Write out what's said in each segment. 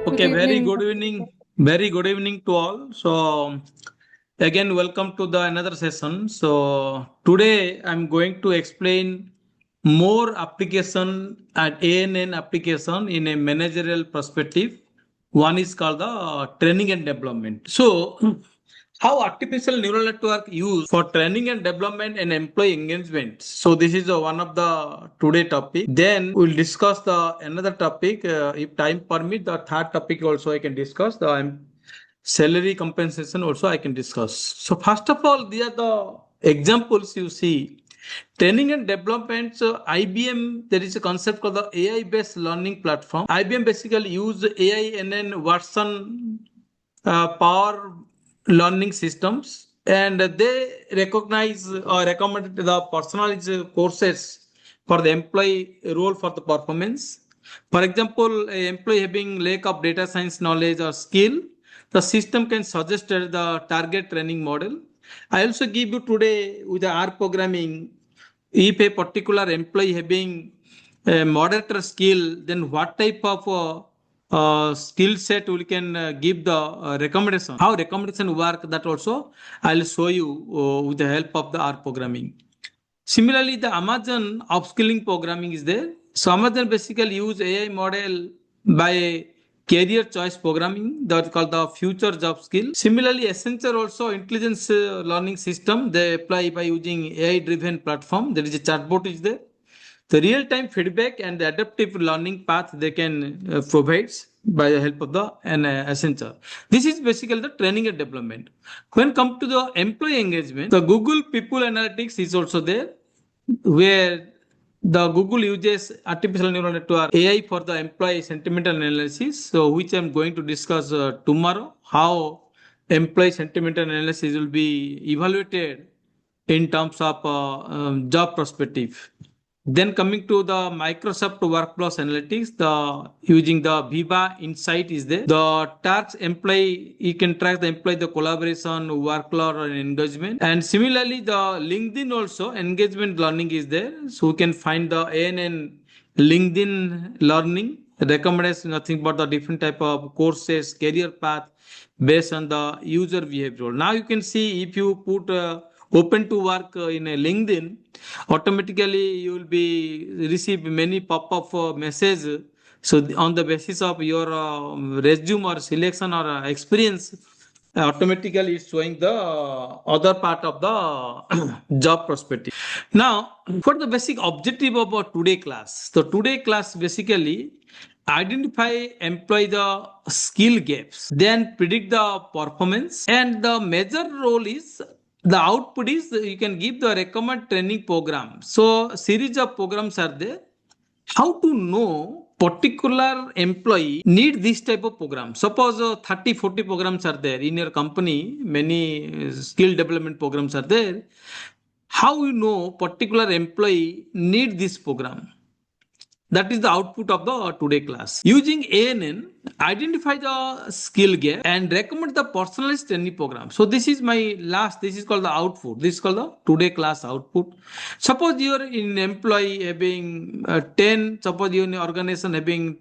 Good Okay, very evening. good evening. Very good evening to all. So again, welcome to the another session. So today I'm going to explain more application at ANN application in a managerial perspective. One is called the training and development. So how artificial neural network used for training and development and employee engagement. So this is one of the today topic. Then we'll discuss the another topic. If time permit, the third topic also I can discuss. The salary compensation also I can discuss. So first of all, these are the examples you see. Training and development. So IBM, there is a concept called the AI-based learning platform. IBM basically use AI and then Watson power learning systems, and they recognize or recommend the personalized courses for the employee role for the performance. For example, a employee having lack of data science knowledge or skill, the system can suggest the target training model. I also give you today with the R programming, if a particular employee having a moderator skill, then what type of skill set we can give the recommendation. How recommendation work, that also I'll show you with the help of the R programming. Similarly, the Amazon upskilling programming is there. So Amazon basically use AI model by career choice programming that is called the future job skill. Similarly, Accenture also intelligence learning system they apply by using AI driven platform. There is a chatbot is there. The real time feedback and the adaptive learning path they can provide by the help of the Accenture. This is basically the training and development. When come to the employee engagement, the Google People Analytics is also there, where the Google uses artificial neural network AI for the employee sentimental analysis. So which I'm going to discuss tomorrow, how employee sentimental analysis will be evaluated in terms of job perspective. Then coming to the Microsoft Workflows Analytics, the using the Viva Insight is there. The task employee, you can track the employee, the collaboration, workload, and engagement. And similarly, the LinkedIn also engagement learning is there. So we can find the ANN LinkedIn learning recommends nothing but the different type of courses, career path based on the user behavior. Now you can see if you put open to work in a LinkedIn, automatically you will be receive many pop-up message. So on the basis of your resume or selection or experience, automatically it's showing the other part of the job perspective. Now, for the basic objective of our today class, so today class basically identify employ the skill gaps, then predict the performance, and the major role is the output is you can give the recommend training program. So series of programs are there. How to know particular employee need this type of program? Suppose 30-40 programs are there in your company, many skill development programs are there. How you know particular employee need this program? That is the output of the today class. Using ANN, identify the skill gap and recommend the personalized training program. So this is my last, this is called the output. This is called the today class output. Suppose you are in employee having 10, suppose you are in an organization having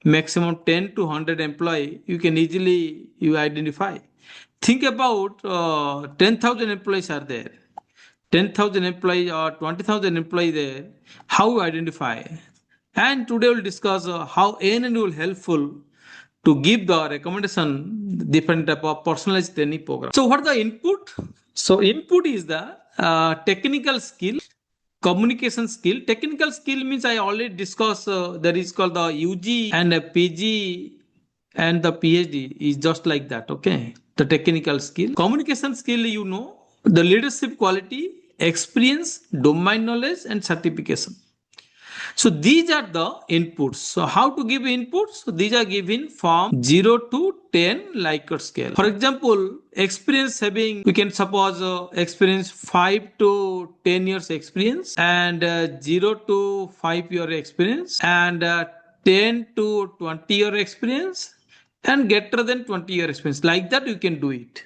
maximum 10 to 100 employee, you can easily you identify. Think about 10,000 employees are there. 10,000 employees or 20,000 employees there. How you identify? And today we'll discuss how ANN will helpful to give the recommendation different type of personalized training program. So what are the input? So input is the technical skill, communication skill. Technical skill means I already discussed that is called the UG and a PG and the PhD is just like that. Okay, the technical skill. Communication skill, you know, the leadership quality, experience, domain knowledge, and certification. So these are the inputs. So how to give inputs? So these are given from 0 to 10 Likert scale. For example, experience having, we can suppose experience 5 to 10 years experience and 0 to 5 year experience and 10 to 20 year experience and greater than 20 year experience. Like that you can do it.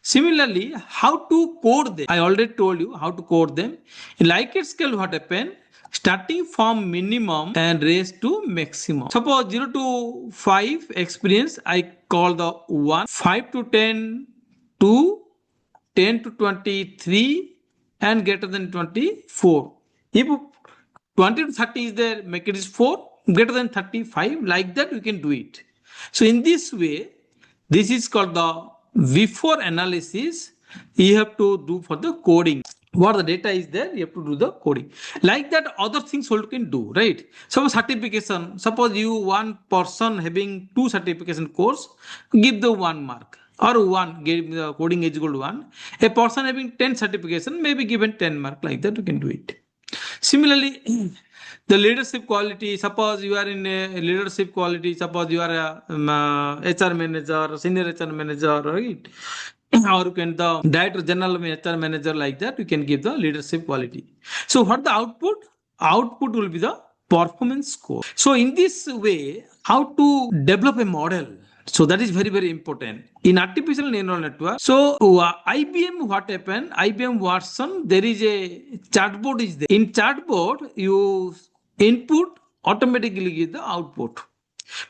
Similarly, how to code them? I already told you how to code them. In Likert scale, what happened? starting from minimum and raised to maximum. Suppose 0 to 5 experience, I call the 1, 5 to 10, 2, 10 to 23, and greater than 24. If 20 to 30 is there, make it is 4, greater than 35, like that we can do it. So in this way, this is called the before analysis you have to do for the coding. What the data is there, you have to do the coding. Like that, other things also can do, right? Suppose certification, suppose you one person having 2 certification course, give the 1 mark. Or 1, give the coding is equal to 1. A person having 10 certification may be given 10 mark, like that you can do it. Similarly, the leadership quality, suppose you are in a leadership quality, suppose you are a HR manager, senior HR manager, right? Or you can the director general HR manager, like that you can give the leadership quality. So what the output? Output will be the performance score. So in this way, how to develop a model? So that is very, very important in artificial neural network. So IBM, what happened? IBM Watson, there is a chatbot is there. In chatbot, you input automatically give the output.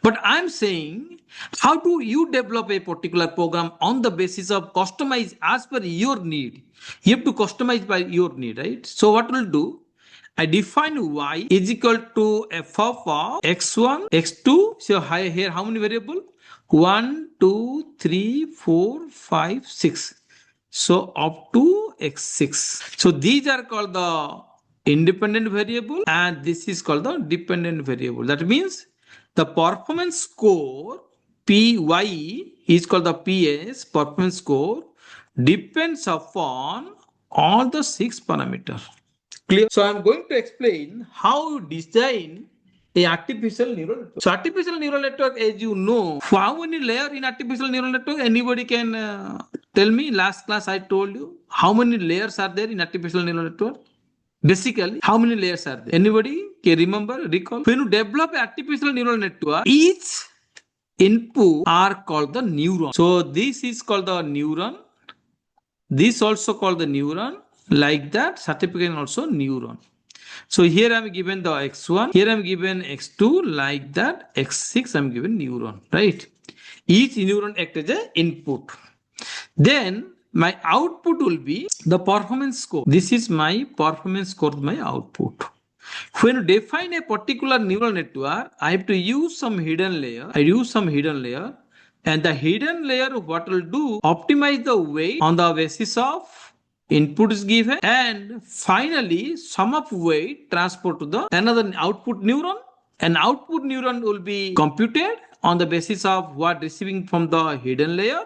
But I'm saying, how do you develop a particular program on the basis of customize as per your need? You have to customize by your need, right? So what will do? I define y is equal to f of x1, x2. So here how many variable? 1, 2, 3, 4, 5, 6. So up to x6. So these are called the independent variable and this is called the dependent variable. That means the performance score PY is called the PS, performance score, depends upon all the 6 parameters. Clear? So I'm going to explain how you design a artificial neural network. So artificial neural network, as you know, how many layers in artificial neural network? Anybody can tell me? Last class I told you how many layers are there in artificial neural network? Basically, how many layers are there? Anybody can remember, recall? When you develop an artificial neural network, each input are called the neuron. So this is called the neuron. This also called the neuron. Like that, certificate also neuron. So here I am given the x1, here I am given x2, like that, x6 I am given neuron, right? Each neuron acts as an input. Then my output will be the performance score. This is my performance score, my output. When you define a particular neural network, I have to use some hidden layer. I use some hidden layer, and the hidden layer what will do? Optimize the weight on the basis of input is given, and finally sum of weight transport to the another output neuron. An output neuron will be computed on the basis of what receiving from the hidden layer,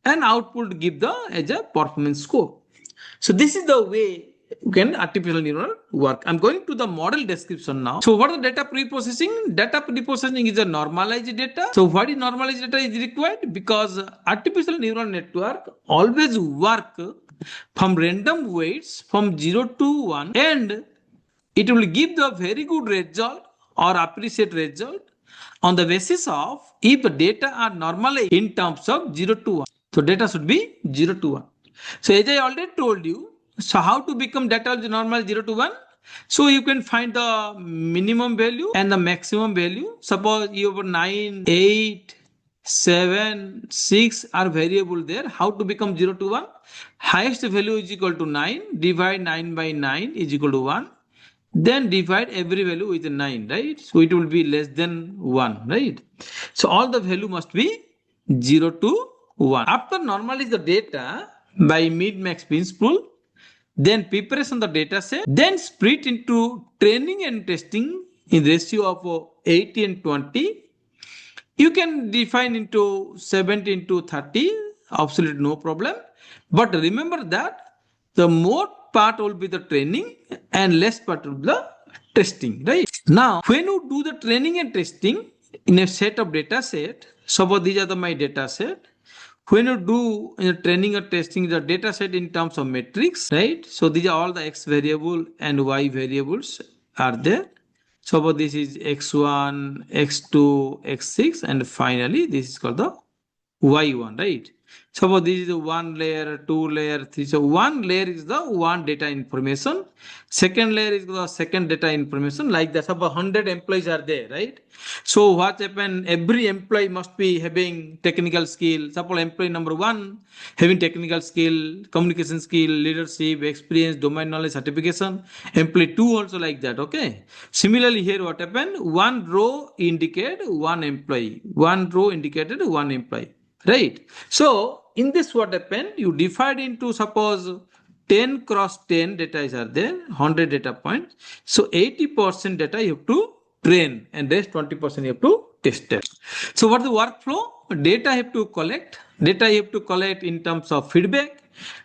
and output give the as a performance score. So this is the way you can artificial neural work. I'm going to the model description now. So what is data pre-processing? Data pre-processing is a normalized data. So what is normalized data is required? Because artificial neural network always work from random weights from 0 to 1, and it will give the very good result or appreciate result on the basis of if the data are normalized in terms of 0 to 1. So data should be 0 to 1. So as I already told you, so how to become data normal 0 to 1? So you can find the minimum value and the maximum value. Suppose you have 9, 8, 7, 6 are variable there. How to become 0 to 1? Highest value is equal to 9. Divide 9 by 9 is equal to 1. Then divide every value with 9, right? So it will be less than 1, right? So all the value must be 0 to 1. After normalize the data by mid-max principle, then preparation of the data set, then split into training and testing in ratio of 80 and 20. You can define into 70 into 30, absolutely no problem. But remember that the more part will be the training and less part will be the testing, right? Now, when you do the training and testing in a set of data set, suppose these are my data set. When you do in training or testing the data set in terms of metrics, right? So these are all the x variable and y variables are there. So this is x1, x2, x6, and finally this is called the y1, right? Suppose this is one layer, two layer, three. So one layer is the one data information. Second layer is the second data information. Like that, suppose 100 employees are there, right? So what happen? Every employee must be having technical skill. Suppose employee number one having technical skill, communication skill, leadership, experience, domain knowledge, certification. Employee two also like that. Okay. Similarly, here what happened? One row indicate one employee. One row indicated one employee. Right. So in this what happened? You divide into suppose 10 cross 10 data are there, 100 data points. So 80% data you have to train and rest 20% you have to test it. So what is the workflow? Data have to collect. Data you have to collect in terms of feedback.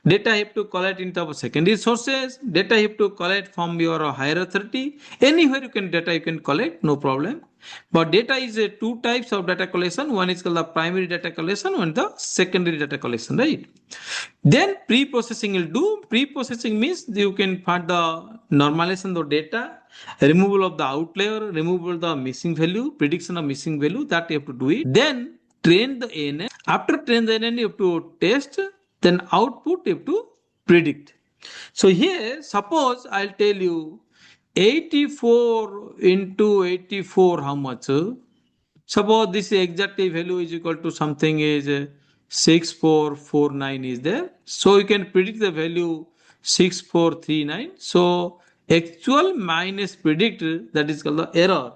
Data you have to collect in terms of secondary sources. Data you have to collect from your higher authority. Anywhere you can data you can collect, no problem. But data is two types of data collection. One is called the primary data collection, one the secondary data collection, right? Then pre-processing will do. Pre-processing means you can find the normalization of data, removal of the outlier, removal of the missing value, prediction of missing value, that you have to do it. Then train the ANN. After train the ANN, you have to test, then output you have to predict. So here, suppose I'll tell you 84 into 84, how much? Suppose this exact value is equal to something is 6449 is there. So you can predict the value 6439. So actual minus predict, that is called the error.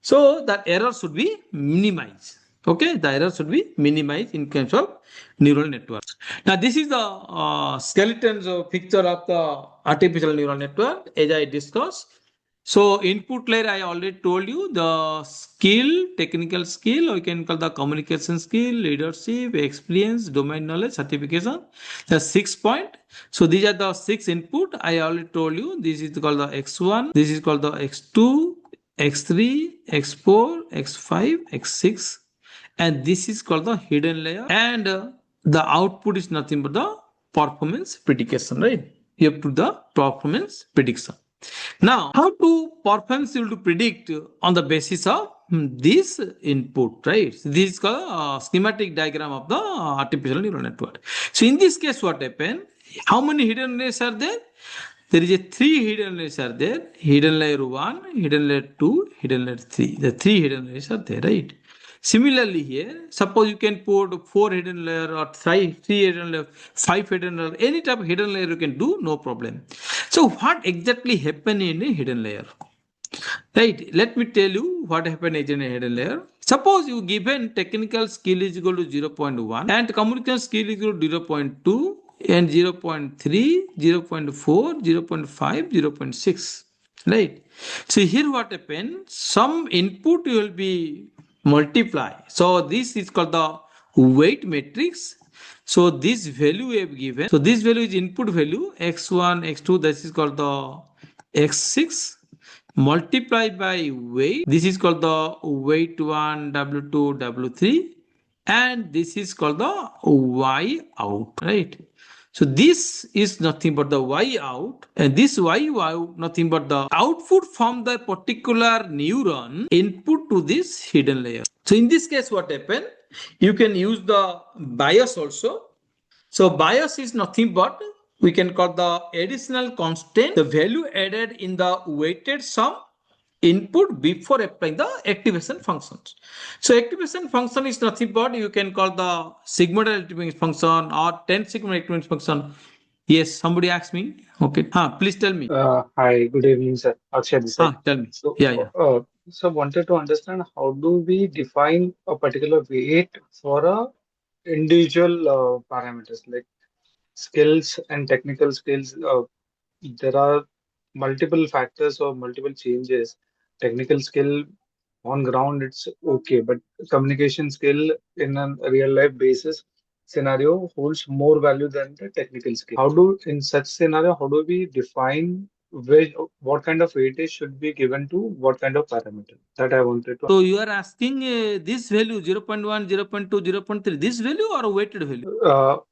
So that error should be minimized. Okay, the error should be minimized in terms of neural networks. Now this is the skeletons of picture of the artificial neural network as I discussed. So input layer, I already told you the skill, technical skill, or you can call the communication skill, leadership, experience, domain knowledge, certification. The 6 point. So these are the 6 input. I already told you this is called the X1, this is called the X2, X3, X4, X5, X6, and this is called the hidden layer. And the output is nothing but the performance prediction, right? You have to do the performance prediction. Now, how to perform will to predict on the basis of this input, right? So this is called a schematic diagram of the artificial neural network. So in this case, what happened? How many hidden layers are there? There is a 3 hidden layers are there. Hidden layer 1, hidden layer 2, hidden layer 3. The 3 hidden layers are there, right? Similarly here, suppose you can put 4 hidden layer or 3 hidden layer, 5 hidden layer, any type of hidden layer you can do, no problem. So what exactly happened in a hidden layer? Right, let me tell you what happened in a hidden layer. Suppose you given technical skill is equal to 0.1 and communication skill is equal to 0.2 and 0.3, 0.4, 0.5, 0.6. Right. So here what happened? Some input will be multiply. So this is called the weight matrix. So this value we have given. So this value is input value x1, x2. This is called the x6 multiplied by weight. This is called the weight 1, W2, W3, and this is called the Y out. Right. So this is nothing but the Y out, and this Y out nothing but the output from the particular neuron input to this hidden layer. So in this case, what happened? You can use the bias also. So bias is nothing but we can call the additional constant, the value added in the weighted sum input before applying the activation functions. So activation function is nothing but you can call the sigmoidal activation function or 10 sigmoidal activation function. Yes, somebody asked me. Okay. Please tell me. Hi, good evening, sir. Akshay this side. Tell me. So, Yeah, yeah. so wanted to understand how do we define a particular weight for a individual parameters like skills and technical skills. There are multiple factors or multiple changes. Technical skill on ground, it's okay, but communication skill in a real life basis scenario holds more value than the technical skill. How do, in such scenario, how do we define which, what kind of weightage should be given to what kind of parameter? That I wanted to. So you are asking this value 0.1, 0.2, 0.3, this value or a weighted value?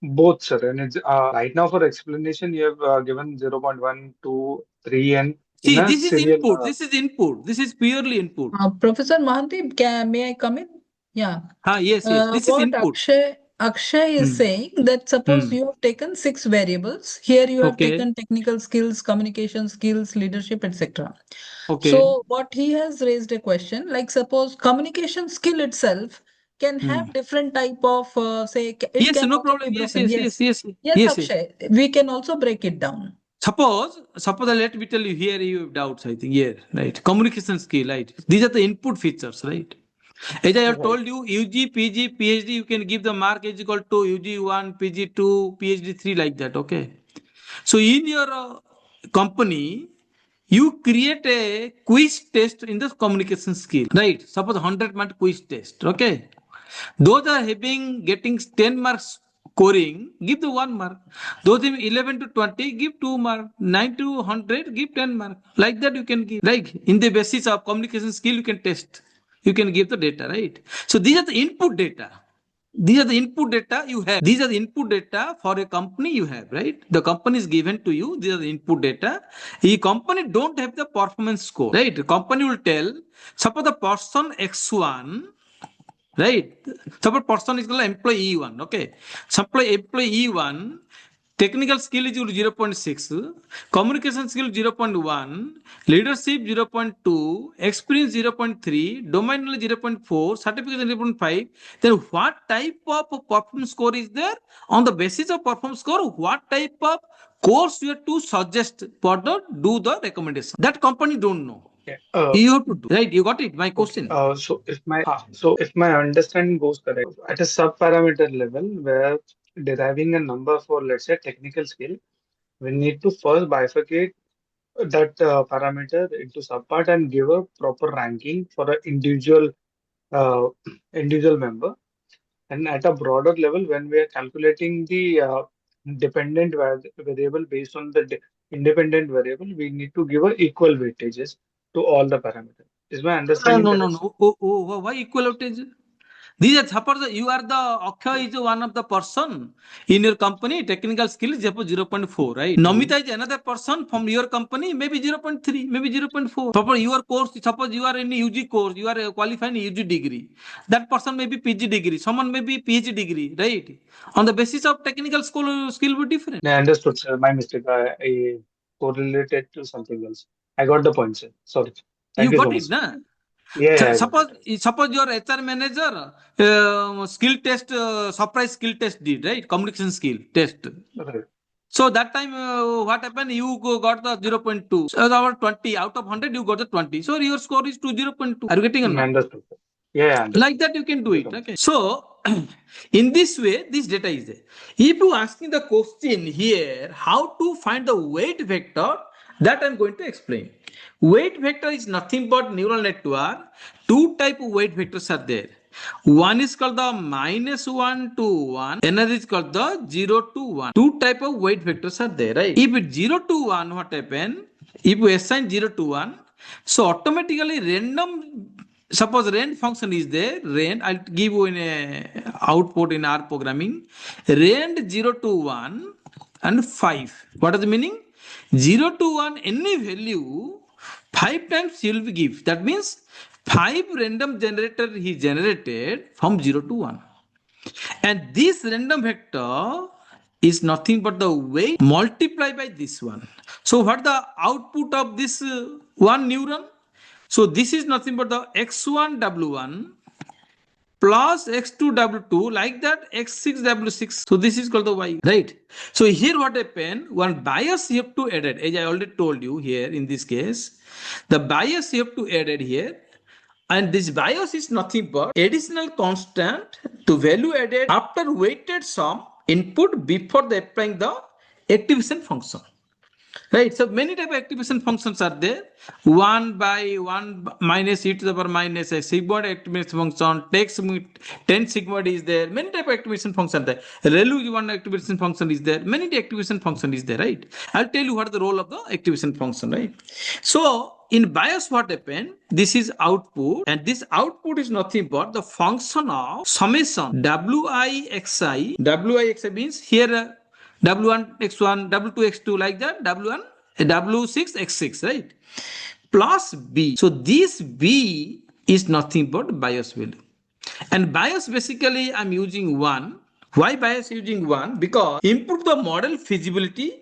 Both, sir. And it's right now for explanation, you have given 0.1, 2, 3, and in See, a this is serial. input. This is input. This is purely input. Professor Mohanty, may I come in? Yeah. Yes, yes. This is What input. Akshay is Hmm. saying that suppose Hmm. you have taken six variables. Here you have Okay. taken technical skills, communication skills, leadership, etc. Okay. So what he has raised a question, like suppose communication skill itself can Hmm. have different type of say it Yes, can no also problem. be Yes, broken. yes, yes, Yes. yes, Yes, yes, yes. Akshay. We can also break it down. Suppose, let me tell you here you have doubts, I think, here, right? Communication skill, right? These are the input features, right? As I have Right. told you, UG, PG, PhD, you can give the mark is equal to UG 1, PG 2, PhD 3, like that, okay? So in your company, you create a quiz test in the communication skill, right? Suppose 100 mark quiz test, okay? Those are having getting 10 marks scoring, give the 1 mark. Those in 11 to 20, give 2 mark. 9 to 100, give 10 mark. Like that you can give. Like in the basis of communication skill, you can test. You can give the data, right? So these are the input data. These are the input data you have. These are the input data for a company you have, right? The company is given to you. These are the input data. The company don't have the performance score, right? The company will tell, suppose the person X1, right? Suppose person is called employee E1, okay? Supply employee E1, technical skill is 0.6, communication skill 0.1, leadership 0.2, experience 0.3, domain knowledge 0.4, certification 0.5. Then what type of performance score is there? On the basis of performance score, what type of course you have to suggest for the do the recommendation? That company don't know. Okay. You have to do, right? You got it, my Okay. question. So if my understanding goes correct, at a sub-parameter level where deriving a number for, let's say, technical skill, we need to first bifurcate that parameter into subpart and give a proper ranking for an uh, individual member. And at a broader level, when we are calculating the variable based on the independent variable, we need to give a equal weightages to all the parameters. Is my No, understanding no, no, correct? no. Why equal outage? These are suppose you are the Akshay is one of the person in your company. Technical skill is suppose 0.4, right? Hmm. Namita is another person from your company, maybe 0.3, maybe 0.4. Suppose your course, suppose you are in UG course, you are qualifying UG degree. That person may be PG degree, someone may be PhD degree, right? On the basis of technical skill will be different. I understood, sir. My mistake. I correlated to something else. I got the point, sir. Sorry. You Thank you so got much, it, sir. na? Yeah, yeah, I got Suppose it. suppose your HR manager skill test surprise skill test did, right, communication skill test. Right. So that time what happened, you got the 0.2, so our 20 out of 100 you got the 20, so your score is to 0.2. Are you getting or not? Understood, sir. Yeah, yeah, Like understood. that you can do Thank you it, so much. okay? So in this way this data is there. If you asking the question here how to find the weight vector, that I'm going to explain. Weight vector is nothing but neural network. Two type of weight vectors are there. One is called the -1 to 1, another is called the 0 to 1. Two type of weight vectors are there, right? If it's 0 to 1, what happen? If you assign 0 to 1, so automatically random, suppose rand function is there, rand, I'll give you in a output in R programming, rand 0 to 1 and 5. What is the meaning? 0 to 1, any value, 5 times he will be give. That means 5 random generator he generated from 0 to 1. And this random vector is nothing but the weight multiplied by this one. So what the output of this one neuron? So this is nothing but the x1 w1 plus x2 w2, like that x6 w6. So this is called the y, right? So here what happened, one bias you have to add it, as I already told you here in this case, the bias you have to add it here. And this bias is nothing but additional constant to value added after weighted sum input before the applying the activation function. Right, so many type of activation functions are there. 1 by 1 minus e to the power minus a sigmoid activation function, takes 10 sigmoid is there. Many type of activation function there. ReLU one activation function is there. Many activation function is there, right? I'll tell you what is the role of the activation function, right? So in BIOS, what happened? This is output, and this output is nothing but the function of summation wixi. Wixi means here w1 x1, w2 x2, like that, w1 w6 x6, right, plus b. So this b is nothing but BIOS value, and BIOS basically I'm using 1. Why bias using 1? Because improve the model feasibility.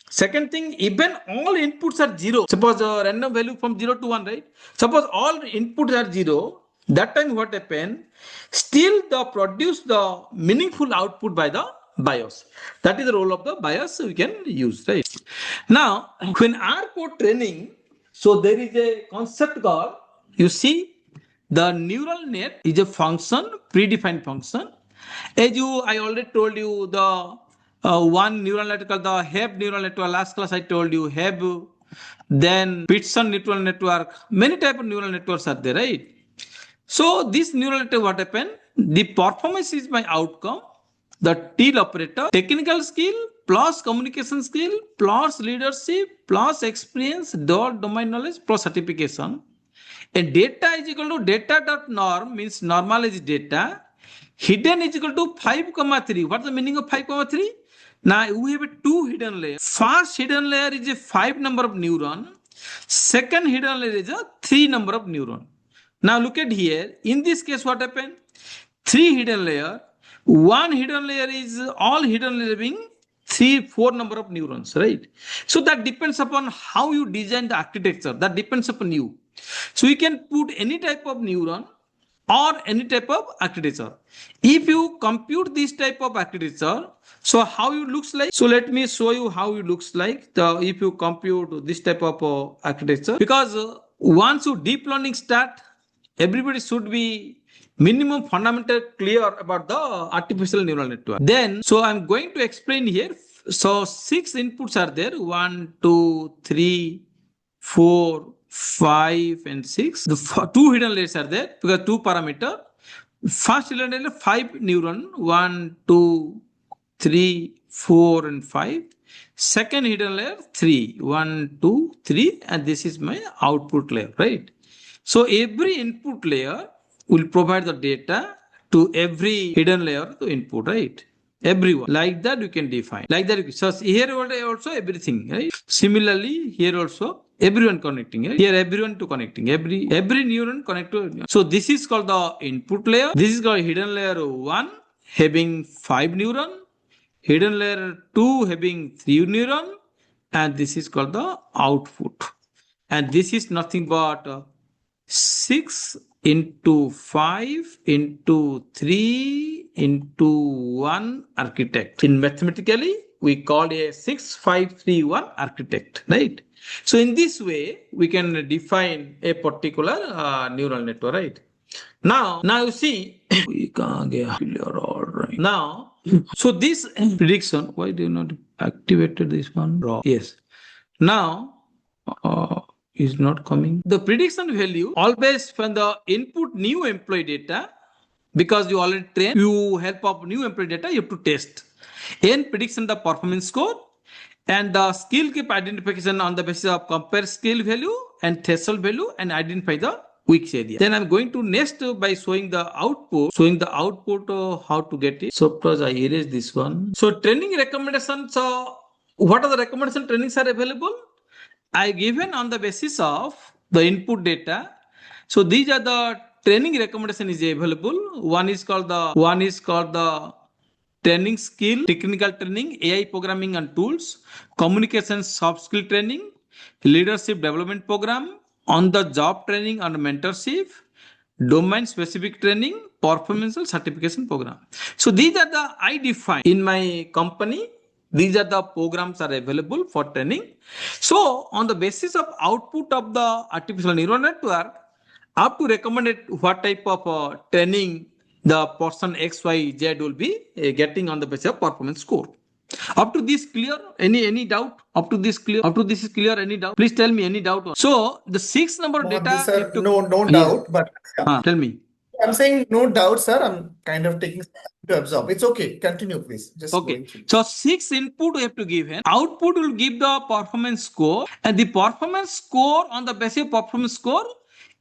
Second thing, even all inputs are 0. Suppose a random value from 0 to 1, right? Suppose all inputs are 0. That time what happen? Still the produce the meaningful output by the BIOS. That is the role of the BIOS we can use, right? Now, when R code training, so there is a concept called, you see, the neural net is a function, predefined function. As I already told you, the one neural network called the HEB neural network. Last class I told you HEB, then Peterson neural network. Many type of neural networks are there, right? So this neural network, what happened? The performance is my outcome. The TEAL operator, technical skill plus communication skill plus leadership plus experience, domain knowledge plus certification. And data is equal to data dot norm means normalized data. Hidden is equal to 5, 3. What's the meaning of 5, 3? Now we have a two hidden layers. First hidden layer is a 5 number of neuron. Second hidden layer is a 3 number of neuron. Now look at here. In this case, what happened? 3 hidden layer. One hidden layer is all hidden layer being 3, 4 number of neurons, right? So that depends upon how you design the architecture. That depends upon you. So you can put any type of neuron or any type of architecture. If you compute this type of architecture, so how it looks like? So let me show you how it looks like. If you compute this type of architecture, because once you deep learning start, everybody should be minimum fundamental clear about the artificial neural network. Then, so I'm going to explain here. So 6 inputs are there: 1, 2, 3, 4, 5, and 6. The two hidden layers are there because two parameter. First hidden layer 5 neuron, 1, 2, 3, 4, and 5. Second hidden layer 3, 1, 2, 3, and this is my output layer, right? So every input layer will provide the data to every hidden layer to input, right? Everyone. Like that you can define. Like that. So here also everything, right? Similarly, here also everyone connecting, right? Here everyone to connecting. Every neuron connect to. So this is called the input layer. This is called hidden layer 1 having 5 neuron. Hidden layer 2 having 3 neuron. And this is called the output. And this is nothing but 6 into 5 into 3 into 1 architect. In mathematically, we call a 6531 architect, right? So in this way, we can define a particular neural network, right? Now you see, we can't get clear, all right. Now, so this prediction, why do you not activated this one? Raw. Yes. Now, is not coming. The prediction value always when the input new employee data, because you already train, you help of new employee data, you have to test. N prediction the performance score and the skill gap identification on the basis of compare skill value and threshold value and identify the weak area. Then I'm going to next by showing the output, how to get it. So because I erase this one. So training recommendations. So what are the recommendation trainings are available? I given on the basis of the input data. So these are the training recommendation is available. One is called the training skill, technical training, AI programming and tools, communication soft skill training, leadership development program, on the job training and mentorship, domain specific training, performance certification program. So these are the I define in my company. These are the programs are available for training. So on the basis of output of the artificial neural network, I have to recommend it what type of training the person XYZ will be getting on the basis of performance score. Up to this clear? Any doubt? Up to this clear? Up to this is clear? Any doubt? Please tell me any doubt. So the 6 number Mohanty, data. sir, no Yes. doubt, but yeah. Tell me. I'm saying no doubt, sir. I'm kind of taking time to absorb. It's okay. Continue, please. Just Okay. going through. So 6 input we have to give, and output will give the performance score, and the performance score on the basis of performance score,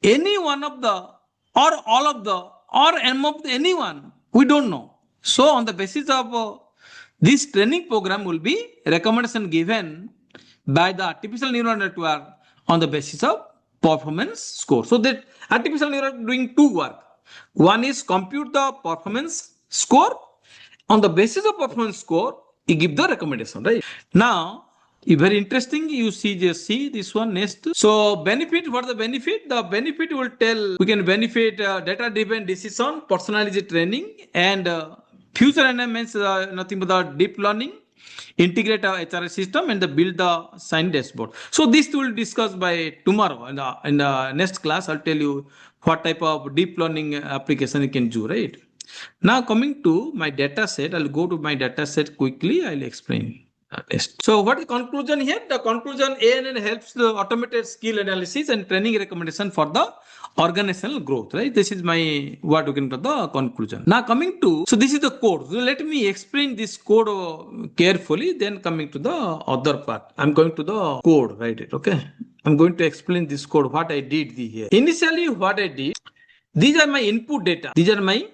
any one of the or all of the or m of the anyone, we don't know. So on the basis of this training program will be recommendation given by the artificial neural network on the basis of performance score. So that artificial neural doing two work. One is compute the performance score On the basis of performance score, you give the recommendation, right? Now, very interesting. You see this one next. So benefit, what the benefit? The benefit will tell we can benefit data-driven decision, personalized training, and future enhancements. Nothing but the deep learning. Integrate our HRS system and build the sign dashboard. So this we will discuss by tomorrow in the next class. I'll tell you what type of deep learning application you can do, right? Now coming to my data set, I'll go to my data set quickly. I'll explain next. So what is the conclusion here? The conclusion ANN helps the automated skill analysis and training recommendation for the organizational growth, right? This is my what you can call the conclusion. Now coming to, so this is the code. So let me explain this code carefully, then coming to the other part. I'm going to the code, right? Okay. I'm going to explain this code, what I did here. Initially, what I did, these are my input data. These are my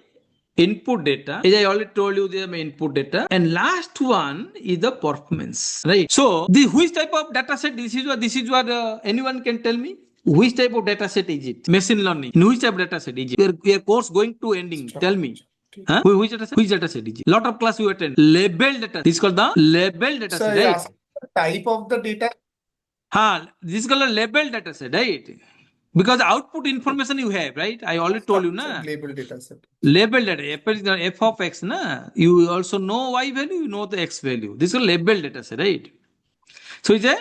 input data. As I already told you, these are my input data. And last one is the performance, right? So, which type of data set? This is what anyone can tell me. Which type of data set is it? Machine learning. In which type of data set is it? Your course going to ending. Tell me. Huh? Which data set? Which data set is it? Lot of class you attend. Label data. This is called the label data So set, you're right? asking the type of the data. This is called a label data set, right? Because output information you have, right? I already told you, na. Label data set. Label data, f of x, na. You also know y value, you know the x value. This is a label data set, right? So it's a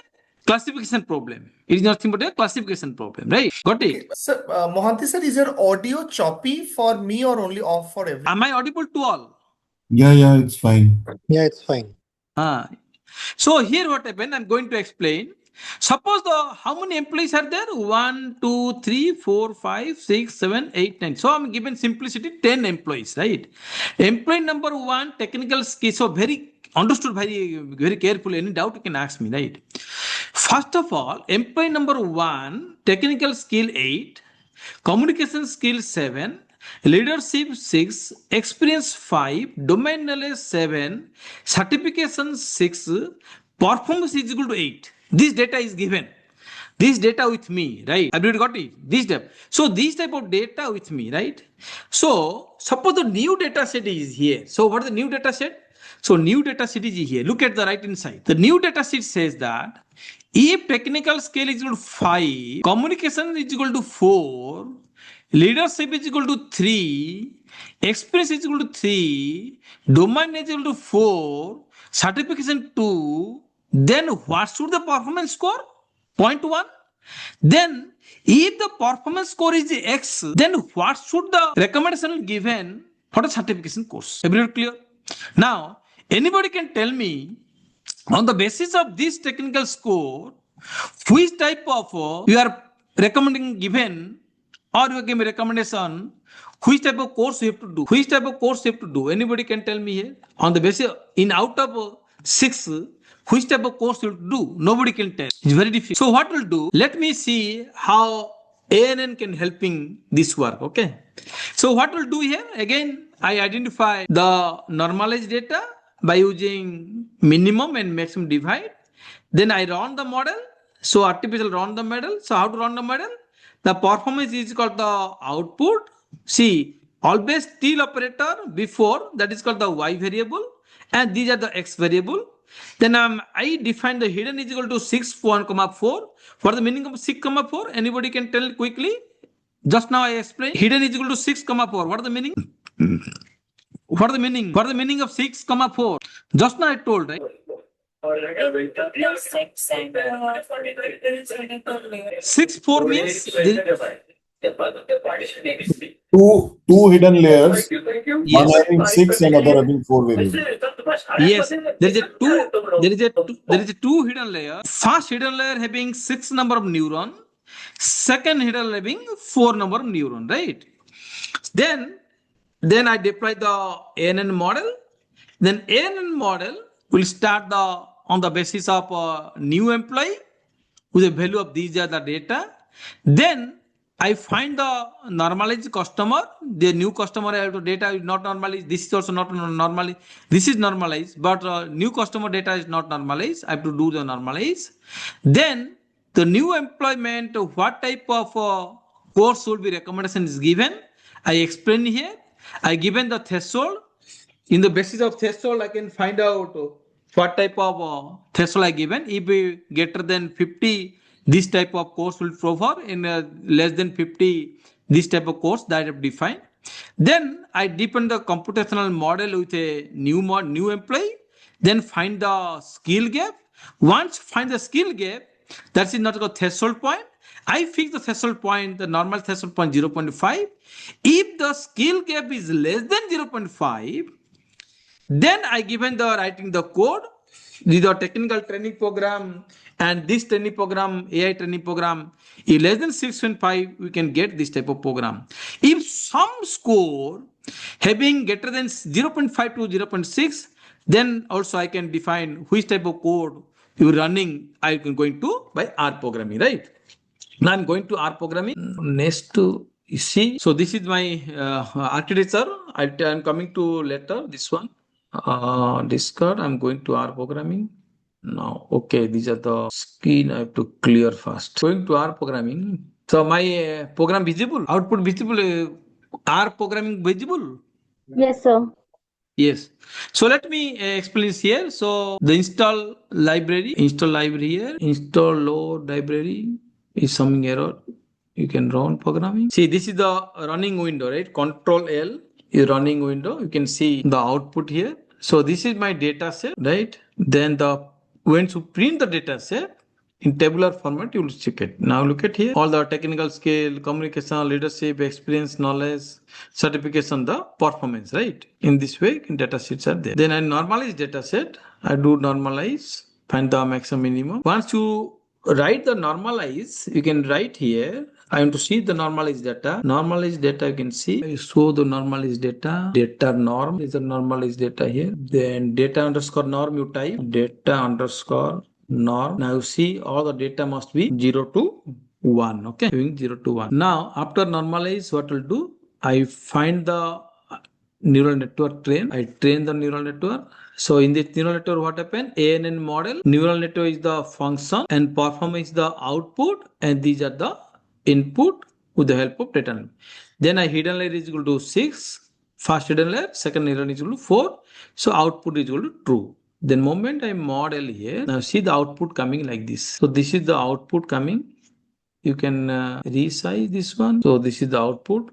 classification problem. It is nothing but a classification problem, right? Got it? Okay. So, Mohanty sir, is your audio choppy for me or only off for everyone? Am I audible to all? Yeah, it's fine. Yeah, it's fine. So here what happened, I'm going to explain. Suppose how many employees are there? 1, 2, 3, 4, 5, 6, 7, 8, 9. So I'm given simplicity 10 employees, right? Employee number 1, technical skill. So very understood very carefully. Any doubt you can ask me, right? First of all, employee number 1, technical skill 8, communication skill 7, leadership 6, experience 5, domain knowledge 7, certification 6, performance is equal to 8. This data is given. This data with me, right? Have you got it? This data. So this type of data with me, right? So suppose the new data set is here. So what is the new data set? So new data set is here. Look at the right hand side. The new data set says that if technical skill is equal to 5, communication is equal to 4, leadership is equal to 3, experience is equal to 3, domain is equal to 4, certification 2, then what should the performance score? 0.1. Then if the performance score is X, then what should the recommendation given for the certification course? Everybody clear? Now, anybody can tell me on the basis of this technical score, which type of you are recommending given or you give me recommendation, which type of course you have to do? Which type of course you have to do? Anybody can tell me here? On the basis in out of 6, which type of course you have to do? Nobody can tell. It's very difficult. So what we'll do? Let me see how ANN can helping this work. Okay. So what we'll do here? Again, I identify the normalized data by using minimum and maximum divide. Then I run the model. So artificial run the model. So how to run the model? The performance is called the output. See, always till operator before, that is called the y variable, and these are the x variable. Then I define the hidden is equal to 6, 1, 4. For the meaning of 6, 4, anybody can tell quickly? Just now I explained. Hidden is equal to 6, 4. What is the meaning? What is the meaning? What is the meaning of 6, 4? Just now I told, right? 6, 4 means Two hidden layers, one yes. having 6 and other having 4 variables. Yes, there is a two hidden layer. First hidden layer having 6 number of neuron, second hidden layer having 4 number of neuron, right? Then I deploy the ANN model. Then ANN model will start on the basis of a new employee with the value of these are the data. Then I find the normalized customer. The new customer I have to data is not normalized. This is also not normalized. This is normalized, but new customer data is not normalized. I have to do the normalize. Then the new employment, what type of course will be recommendation is given. I explain here. I given the threshold. in the basis of threshold, I can find out what type of threshold I given. If greater than 50, this type of course will prefer. In less than 50, this type of course that I have defined. Then I deepen the computational model with a new employee. Then find the skill gap. Once find the skill gap, that is not a threshold point. I fix the threshold point, the normal threshold point 0.5. If the skill gap is less than 0.5, then I given the writing the code, the technical training program, and this training program, AI training program, if less than 6.5, we can get this type of program. If some score having greater than 0.5 to 0.6, then also I can define which type of code you're running. I'm going to by R programming, right? Now I'm going to R programming. Next to see, so this is my architecture. I'm coming to later this one. Discard. I'm going to R programming. Now, okay, these are the screen I have to clear first. Going to R programming. So my program visible, output visible, R programming visible. Yes, sir. Yes. So let me explain this here. So the install library here, install load library is some error. You can run programming. See, this is the running window, right? Control L is running window. You can see the output here. So this is my data set, right? Then once you print the data set, in tabular format, you will check it. Now look at here, all the technical skill, communication, leadership, experience, knowledge, certification, the performance, right? In this way, data sets are there. Then I normalize data set. I do normalize, find the maximum minimum. Once you write the normalize, you can write here. I want to see the normalized data. Normalized data, you can see. I show the normalized data. Data norm is the normalized data here. Then data underscore norm, you type data underscore norm. Now you see all the data must be 0 to 1. Okay, doing 0 to 1. Now after normalize, what will do? I find the neural network train. I train the neural network. So in this neural network, what happened? ANN model. Neural network is the function and performance is the output, and these are the input with the help of data. Then I hidden layer is equal to 6. First hidden layer, second hidden is equal to 4. So output is equal to true. Then moment I model here, now see the output coming like this. So this is the output coming. You can resize this one. So this is the output,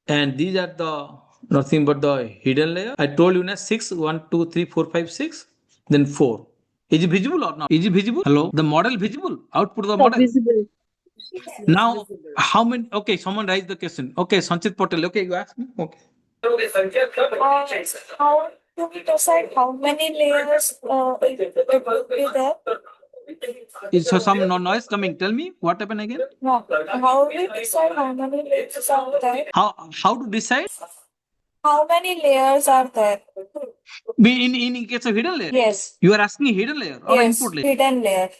and these are the nothing but the hidden layer. I told you now 6, 1, 2, 3, 4, 5, 6, then 4. Is it visible or not? Is it visible? Hello, the model visible? Output of the model. Visible. Now, how many? Okay, someone raised the question. Okay, Sanchit Patel. Okay, you ask me. Okay. How do we decide how many layers will be there? So some noise coming. Tell me what happened again. No. How do we decide how many layers are there? How to decide? How many layers are there? In case of hidden layer. Yes. You are asking hidden layer or Yes, input layer? hidden layer.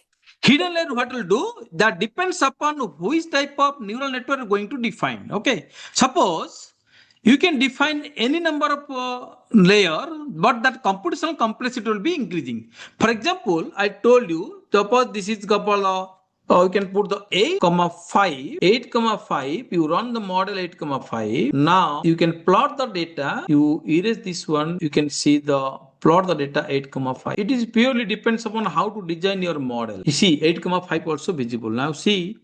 Hidden layer, what will do? That depends upon which type of neural network you're going to define. Okay. Suppose you can define any number of layer, but that computational complexity will be increasing. For example, I told you, suppose this is couple of, you can put the 8, 5, you run the model 8, 5. Now you can plot the data, you erase this one, you can see the plot the data 8, 5. It is purely depends upon how to design your model. You see 8, 5 also visible. Now see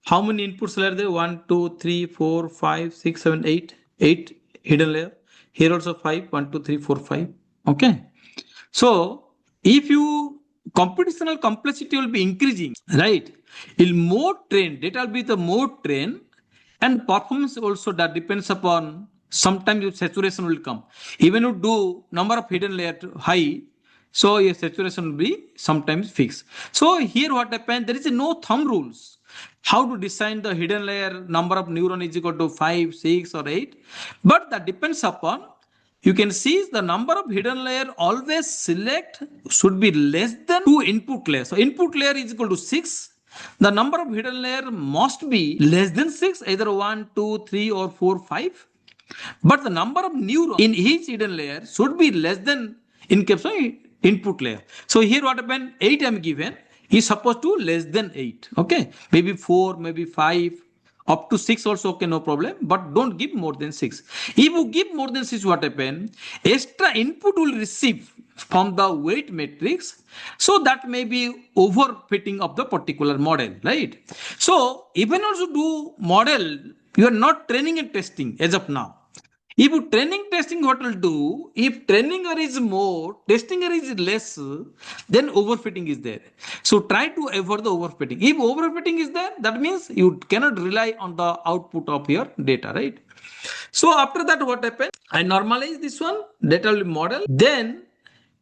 how many inputs are there? 1, 2, 3, 4, 5, 6, 7, 8. 8 hidden layer. Here also 5, 1, 2, 3, 4, 5. Okay. So if you computational complexity will be increasing, right? Il more train, data will be the more train, and performance also that depends upon sometimes your saturation will come. Even you do number of hidden layer high, so your saturation will be sometimes fixed. So here what happens, there is no thumb rules. How to design the hidden layer number of neuron is equal to 5, 6 or 8. But that depends upon, you can see the number of hidden layer always select should be less than 2 input layers. So input layer is equal to 6. The number of hidden layer must be less than 6, either 1, 2, 3 or 4, 5. But the number of neurons in each hidden layer should be less than in case of input layer. So here what happened, 8 I am given is supposed to less than 8. Okay, maybe 4, maybe 5 Up to 6 also okay, no problem, but don't give more than 6. If you give more than 6, what happen? Extra input will receive from the weight matrix, so that may be overfitting of the particular model, right? So even also do model, you are not training and testing as of now. If you training testing, what will do? If training error is more, testing error is less, then overfitting is there. So try to avoid the overfitting. If overfitting is there, that means you cannot rely on the output of your data, right? So after that, what happens? I normalize this one, data will be model. Then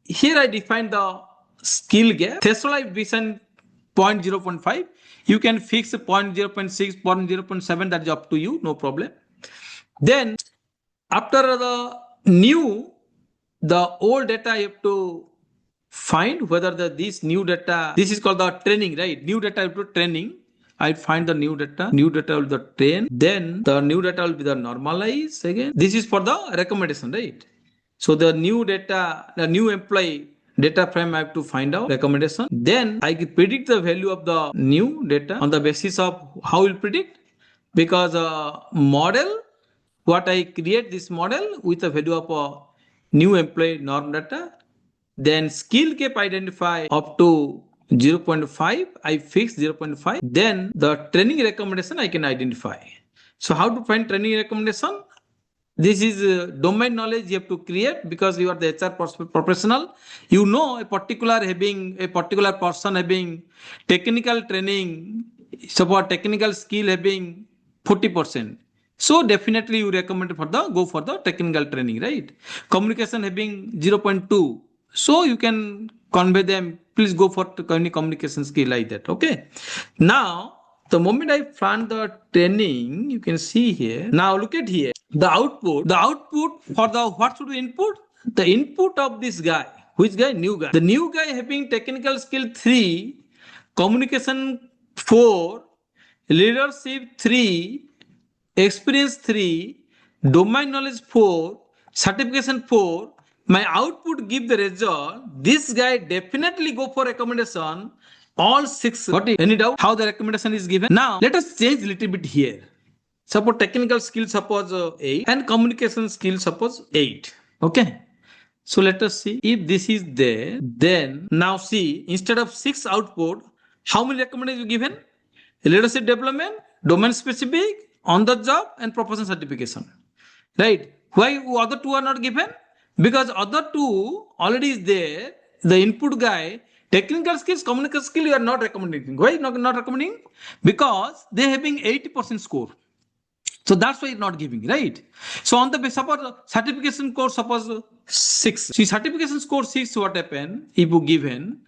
here I define the skill gap. Threshold I define 0.0.5. You can fix 0.0.6, 0.0.7, that is up to you, no problem. Then after the old data, you have to find whether this new data, this is called the training, right? New data, you have to training. I find the new data will be the train, then the new data will be the normalize again. This is for the recommendation, right? So the new data, the new employee data frame, I have to find out recommendation. Then I can predict the value of the new data on the basis of how will predict, because model, what I create this model with a value of a new employee norm data. Then skill gap identify up to 0.5, I fix 0.5. Then the training recommendation I can identify. So how to find training recommendation? This is domain knowledge you have to create, because you are the HR professional. You know a particular person having technical training, support technical skill having 40%. So definitely you recommend go for the technical training, right? Communication having 0.2. So you can convey them, please go for communication skill like that. Okay. Now, the moment I find the training, you can see here. Now look at here. The output for the, what should be input? The input of this guy. Which guy? New guy. The new guy having technical skill 3, communication 4, leadership 3, experience 3, domain knowledge 4, certification 4. My output give the result. This guy definitely go for recommendation. All 6. What is any doubt how the recommendation is given? Now let us change a little bit here. Suppose technical skill, suppose 8, and communication skill, suppose 8. Okay. So let us see if this is there. Then now see, instead of 6 output, how many recommendations given? Leadership development, domain specific, on the job, and professional certification. Right? Why other 2 are not given? Because other 2 already is there. The input guy, technical skills, communication skill, you are not recommending. Why not recommending? Because they having 80% score. So that's why it's not giving, right? So on the basis of certification course, suppose 6. See, certification score 6, what happen if you given?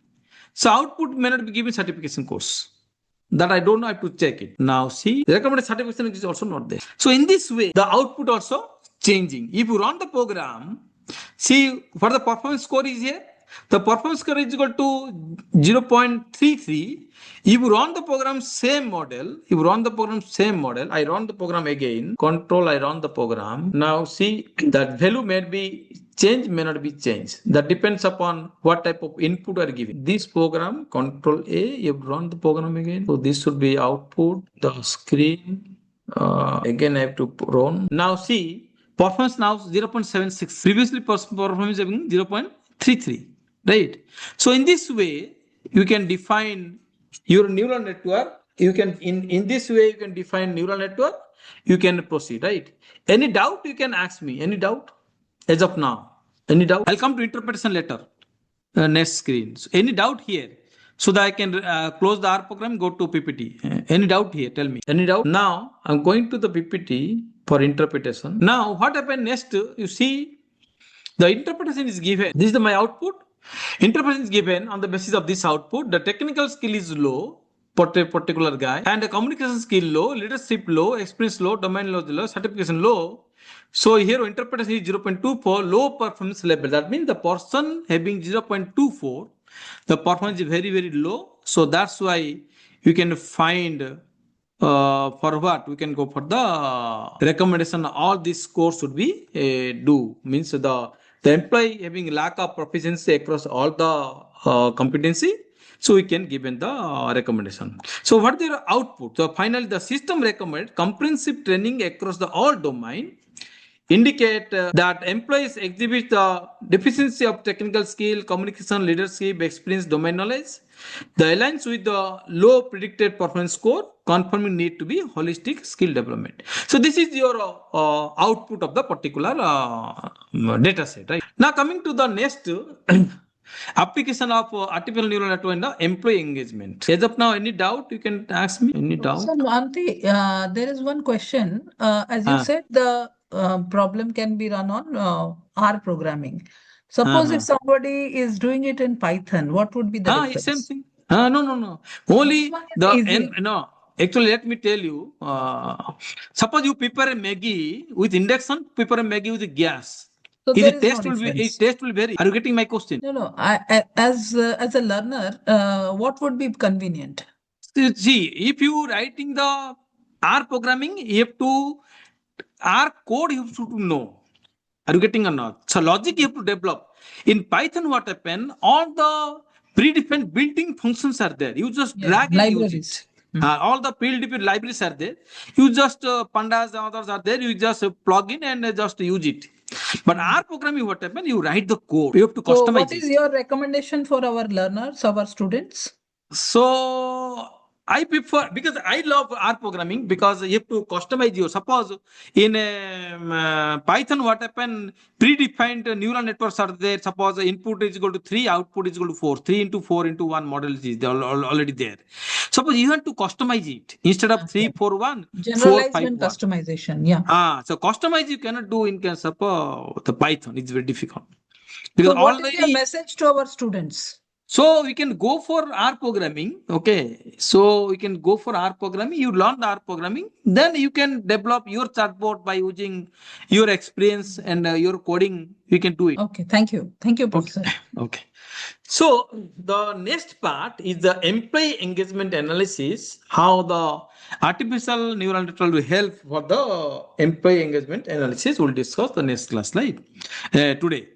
So output may not be given certification course. That I don't know, I have to check it. Now see, recommended certification is also not there. So in this way, the output also changing. If you run the program, see, for the performance score is here. The performance score is equal to 0.33. If you run the program same model, I run the program again, control, I run the program. Now see, that value may be changed, may not be changed. That depends upon what type of input are given. This program, control A, you run the program again. So this should be output, the screen. Again, I have to run. Now see, performance now 0.76. Previously, performance having 0.33. Right. So in this way, you can define your neural network. You can in this way you can define neural network. You can proceed. Right. Any doubt you can ask me. Any doubt as of now? Any doubt? I'll come to interpretation later. Next screen. So any doubt here? So that I can close the R program. Go to PPT. Any doubt here? Tell me. Any doubt? Now I'm going to the PPT for interpretation. Now what happened next? You see, the interpretation is given. This is my output. Interpretation is given on the basis of this output. The technical skill is low for a particular guy, and the communication skill low, leadership low, experience low, domain low, certification low. So here interpretation is 0.24, low performance level. That means the person having 0.24, the performance is very, very low. So that's why you can find for what we can go for the recommendation. All these scores should be do, means the employee having lack of proficiency across all the competency. So we can give in the recommendation. So what is the output? So finally, the system recommend comprehensive training across the all domain, indicate that employees exhibit the deficiency of technical skill, communication, leadership, experience, domain knowledge. The aligns with the low predicted performance score, confirming need to be holistic skill development. So this is your output of the particular data set, right? Now coming to the next application of artificial neural network in the employee engagement. As of now, any doubt you can ask me? Any doubt? So, Mohanty, there is one question. As you Uh, said, the problem can be run on R programming. Suppose if somebody is doing it in Python, what would be the it's same difference? thing. No. This Only one is the easy. no. Actually, let me tell you. Suppose you prepare a Maggie with induction, prepare a Maggie with gas. So His there is no taste will be. His difference. taste will vary. Are you getting my question? No. As a learner, what would be convenient? See, if you writing the R programming, you have to R code. You have to know. Are you getting or not? So logic you have to develop. In Python, what happen? All the predefined built-in functions are there. You just Yeah, drag and use it. libraries. All the predefined libraries are there. You just pandas and others are there. You just plug in and just use it. But R programming, what happen? You write the code. You have to So what customize is it. your recommendation for our learners, our students? So I prefer because I love R programming because you have to customize your. Suppose in Python, what happen? Predefined neural networks are there. Suppose input is equal to 3, output is equal to 4. 3 into 4 into 1 model is already there. Suppose you have to customize it instead of 3, Okay. 4, 1, 4, Generalized 5, and 1. customization. Yeah. So customize you cannot do in case of the Python. It's very difficult because So what is your already. message to our students? So we can go for R programming. Okay. So we can go for R programming. You learn the R programming. Then you can develop your chatbot by using your experience and your coding. You can do it. Okay, thank you. Thank you, Okay. Professor. Okay. So the next part is the employee engagement analysis. How the artificial neural network will help for the employee engagement analysis. We'll discuss the next class slide today.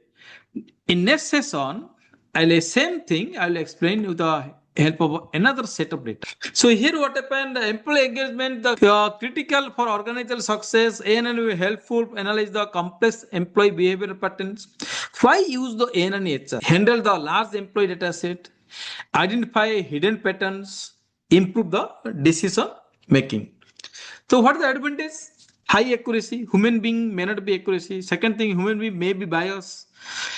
In next session, I'll same thing. I'll explain with the help of another set of data. So here what happened, the employee engagement, the critical for organizational success, ANN will helpful analyze the complex employee behavior patterns. Why use the ANN HR? Handle the large employee data set, identify hidden patterns, improve the decision making. So what is the advantage? High accuracy. Human being may not be accuracy. Second thing, human being may be bias.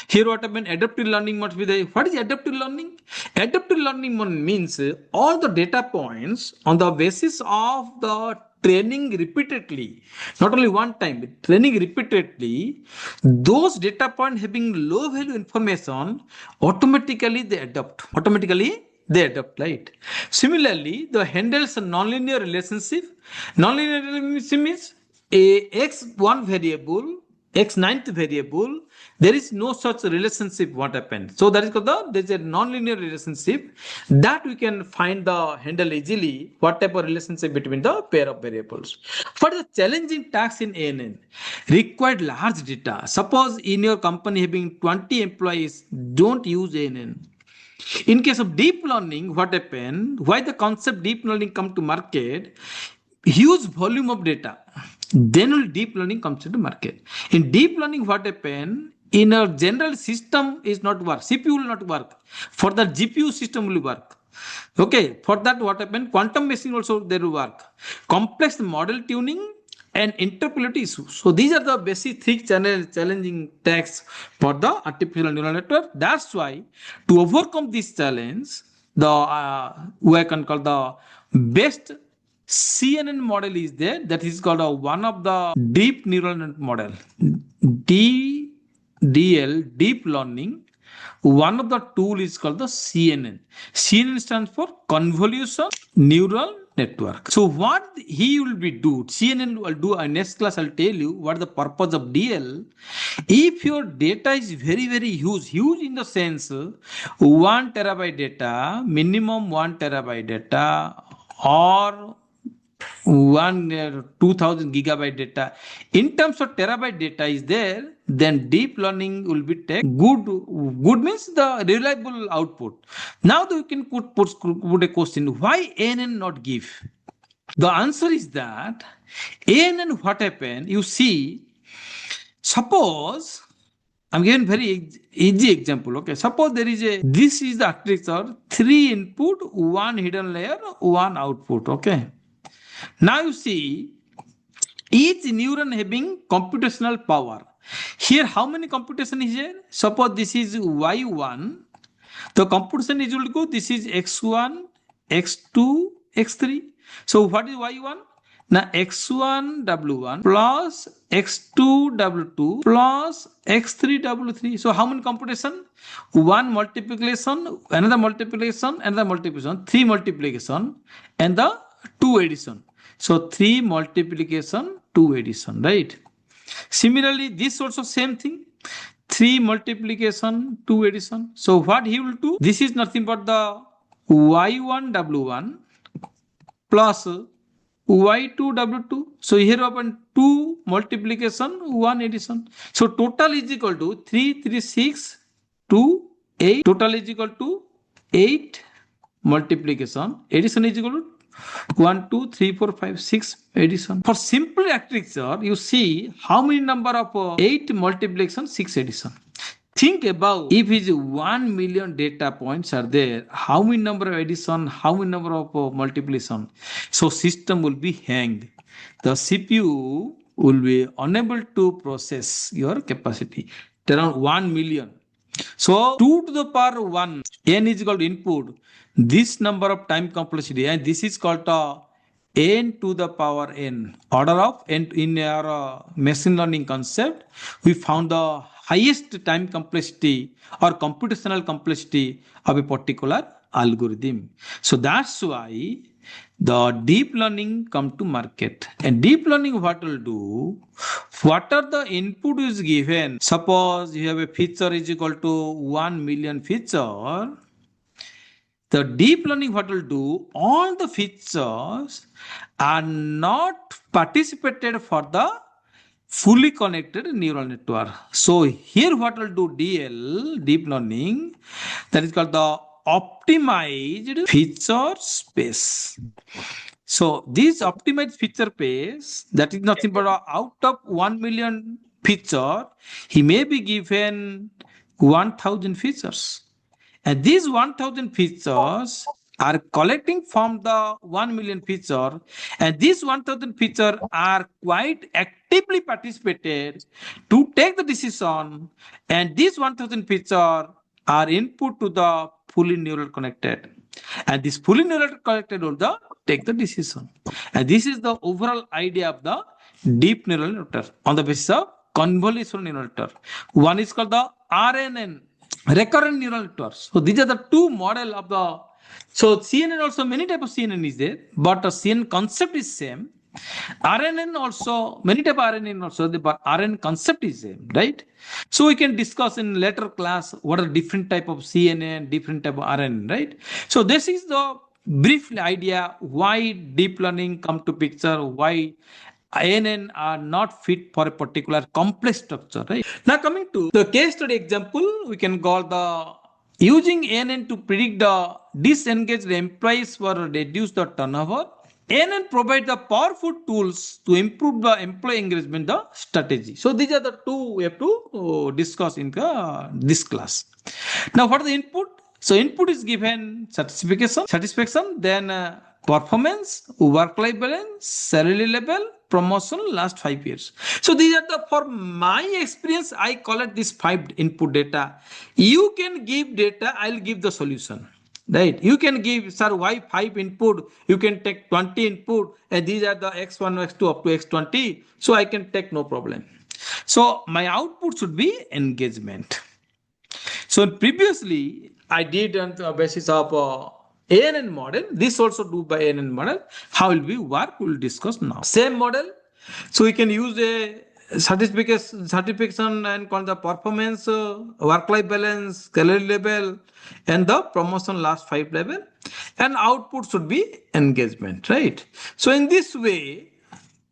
Here what happened? Adaptive learning must be there. What is adaptive learning? Adaptive learning means all the data points on the basis of the training repeatedly, not only one time, training repeatedly, those data points having low value information, automatically they adapt. Right? Similarly, the handles a nonlinear relationship. Nonlinear relationship means a x1 variable, x ninth variable, there is no such relationship what happened. So that is called there's a nonlinear relationship that we can find the handle easily what type of relationship between the pair of variables. For the challenging tasks in ANN required large data. Suppose in your company having 20 employees, don't use ANN. In case of deep learning, what happened? Why the concept deep learning come to market? Huge volume of data. Then will deep learning comes to the market. In deep learning, what happened? In a general system is not work. CPU will not work. For the GPU system will work. Okay. For that, what happened? Quantum machine also there will work. Complex model tuning and interpolability issues. So these are the basic three challenging tasks for the artificial neural network. That's why to overcome this challenge, we can call the best CNN model is there. That is called one of the deep neural net model. DL, deep learning. One of the tool is called the CNN. CNN stands for convolution neural network. So what he will be do, CNN will do, next class I'll tell you what the purpose of DL. If your data is very, very huge in the sense 1 terabyte data, minimum 1 terabyte data, or 2000 gigabyte data. In terms of terabyte data is there, then deep learning will be take good means the reliable output. Now we can put a question: why ANN not give? The answer is that ANN what happened? You see, suppose I'm giving very easy example. Okay, suppose there is this is the architecture: 3 input, 1 hidden layer, 1 output. Okay. Now you see each neuron having computational power. Here, how many computation is here? Suppose this is y1. The computation is equal to this is x1, x2, x3. So what is y1? Now x1 w1 plus x2 w2 plus x3 w3. So how many computation? One multiplication, another multiplication, another multiplication, 3 multiplication, and the 2 addition. So 3 multiplication, 2 addition, right? Similarly, this also same thing. 3 multiplication, 2 addition. So what he will do? This is nothing but the y1 w1 plus y2 w2. So here open 2 multiplication, 1 addition. So total is equal to 3, 3, 6, 2, 8. Total is equal to 8 multiplication. Addition is equal to 1, 2, 3, 4, 5, 6 addition. For simple architecture, you see how many number of 8 multiplication, 6 addition. Think about if is 1 million data points are there, how many number of addition, how many number of multiplication. So system will be hanged. The CPU will be unable to process your capacity. Around 1 million. So 2 to the power 1, n is equal to input. This number of time complexity, and this is called n to the power n. Order of n in our machine learning concept, we found the highest time complexity or computational complexity of a particular algorithm. So that's why the deep learning come to market. And deep learning what will do, what are the input is given, suppose you have a feature is equal to 1 million feature, the deep learning what will do, all the features are not participated for the fully connected neural network. So here what will do DL, deep learning, that is called the optimized feature space. So this optimized feature space, that is nothing but out of 1 million feature, he may be given 1000 features. And these 1000 features are collecting from the 1 million feature, and these 1000 features are quite actively participated to take the decision, and these 1000 features are input to the fully neural connected, and this fully neural connected will take the decision. And this is the overall idea of the deep neural network on the basis of convolutional neural network. One is called the RNN, recurrent neural networks. So these are the two model of the. So CNN also, many type of CNN is there, but the CNN concept is same. RNN also, many type of RNN also, but RNN concept is same, right? So we can discuss in later class what are different type of CNN, different type of RNN, right? So this is the brief idea why deep learning come to picture, why ANN are not fit for a particular complex structure, right? Now coming to the case study example, we can call the using ANN to predict the disengaged employees for reduce the turnover. ANN provide the powerful tools to improve the employee engagement, the strategy. So these are the two we have to discuss in this class. Now what are the input? So input is given satisfaction, then performance, work-life balance, salary level, promotion, last 5 years. So these are the, for my experience, I collect this 5 input data. You can give data, I'll give the solution. Right? You can give, sir, why 5 input? You can take 20 input, and these are the x1, x2 up to x20. So I can take no problem. So my output should be engagement. So previously, I did on the basis of ANN model. This also do by ANN model. How will we work? We'll discuss now. Same model. So we can use a certification and called the performance, work-life balance, salary level, and the promotion last 5 level, and output should be engagement, right? So in this way,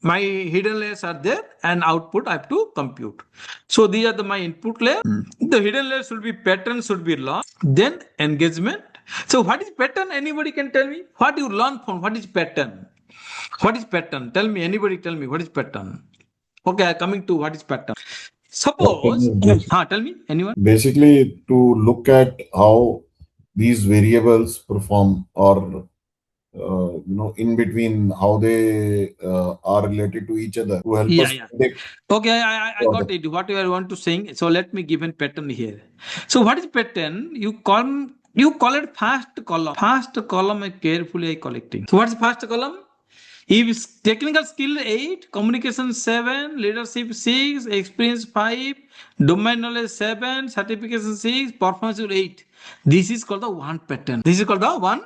my hidden layers are there and output I have to compute. So these are my input layer. The hidden layer should be pattern, should be learn, then engagement. So what is pattern? Anybody can tell me? What you learn from? What is pattern? What is pattern? Tell me, anybody tell me what is pattern? Okay, coming to what is pattern. Suppose, tell me, anyone? Basically, to look at how these variables perform, or in between how they are related to each other to help Yeah, us yeah. predict. Okay, I got it. What you want to saying. So let me give a pattern here. So what is pattern? You call it first column. First column I carefully I collecting. So what's first column? If technical skill 8, communication 7, leadership 6, experience 5, domain knowledge 7, certification 6, performance 8. This is called the one pattern. This is called the one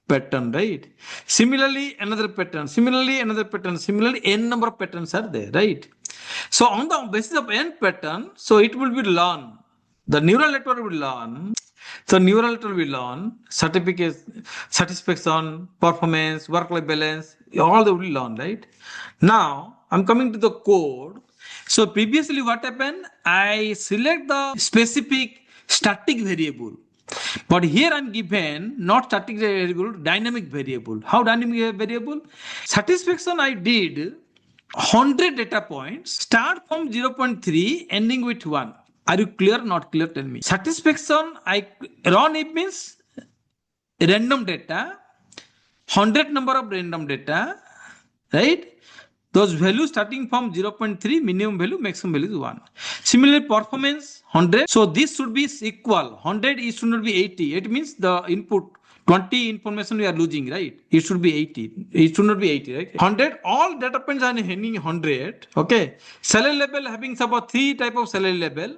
pattern, right? Similarly, another pattern. Similarly, another pattern. Similarly, n number of patterns are there, right? So on the basis of n pattern, so it will be learn. The neural network will learn. So neural network will learn certificate, satisfaction, performance, work-life balance, all they will learn, right? Now I'm coming to the code. So previously what happened? I select the specific static variable. But here I'm given not static variable, dynamic variable. How dynamic variable? Satisfaction I did 100 data points, start from 0.3, ending with 1. Are you clear? Not clear? Tell me. Satisfaction I run it means random data, 100 number of random data, right? Those values starting from 0.3, minimum value, maximum value is 1. Similarly, performance 100. So this should be equal. 100 it should not be 80. It means the input 20 information we are losing, right? It should be 80. It should not be 80, right? 100, all data points are having 100. Okay. Salary level having suppose 3 type of salary level.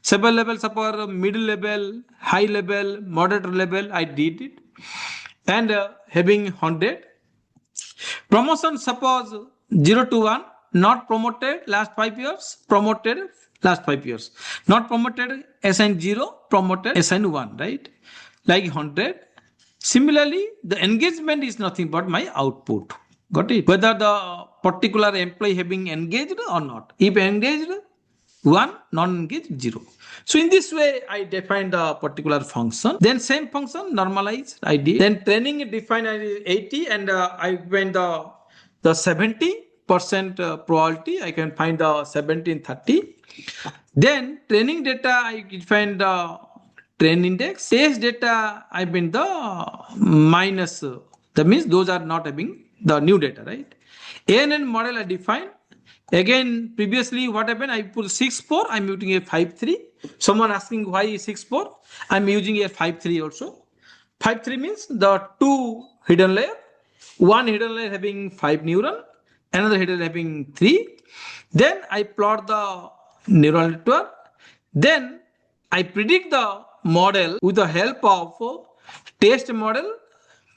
Several levels suppose middle level, high level, moderate level. I did it. And having 100. Promotion suppose 0 to 1, not promoted last 5 years, promoted last 5 years. Not promoted, assign 0, promoted, assign 1, right? Like 100. Similarly, the engagement is nothing but my output. Got it? Whether the particular employee having engaged or not. If engaged, 1, non-engaged, 0. So in this way, I define the particular function. Then same function, normalize, I did. Then training define as 80, and I went the 70% probability. I can find the 17, 30. Then training data, I define the train index. Test data, I mean the minus. That means those are not having the new data, right? ANN model I define. Again, previously what happened? I put 6.4. I'm using a 5.3. Someone asking why 6.4. I'm using a 5.3 also. 5.3 means the 2 hidden layer. One hidden layer having 5 neuron, another hidden layer having 3. Then I plot the neural network. Then I predict the model with the help of test model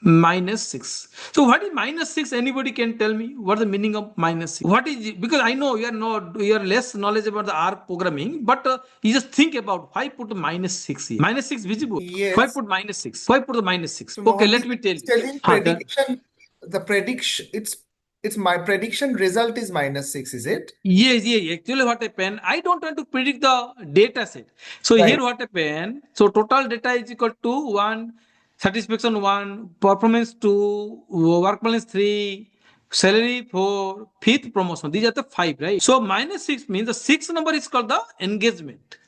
-6. So what is -6? Anybody can tell me what the meaning of -6? What is it? Because I know you are less knowledge about the R programming, but you just think about why put -6 here. -6 visible. Why Yes. put -6? Why put the -6? So Okay, Mohanty let me tell is you. telling prediction, the prediction, it's my prediction result is -6, is it? Yes. Actually, what happened? I don't want to predict the data set. So Right. here what happened? So total data is equal to 1, satisfaction 1, performance 2, work balance 3, salary 4, fifth promotion. These are the 5, right? So -6 means the 6th number is called the engagement.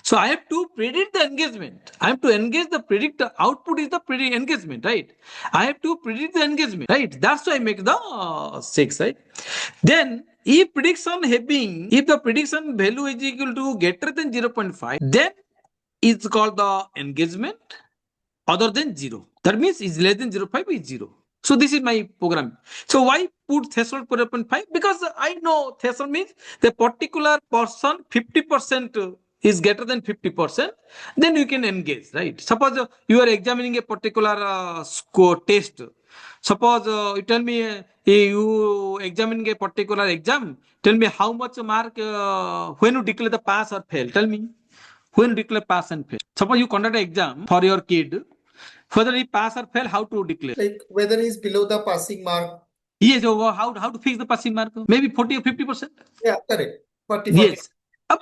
So I have to predict the engagement. I have to engage the predict output is the predict engagement, right? I have to predict the engagement, right? That's why I make the 6, right? Then if the prediction value is equal to greater than 0.5, then it's called the engagement other than 0. That means is less than 0.5 is 0. So this is my program. So why put threshold 0.5? Because I know threshold means the particular person 50% is greater than 50%, then you can engage, right? Suppose you are examining a particular score test. Suppose you tell me You examine a particular exam. Tell me how much mark when you declare the pass or fail. Tell me when you declare pass and fail. Suppose you conduct an exam for your kid. Whether he pass or fail, how to declare? Like whether he's below the passing mark. Yes, how to fix the passing mark? Maybe 40 or 50%. Yeah, correct. 40, 40. Yes.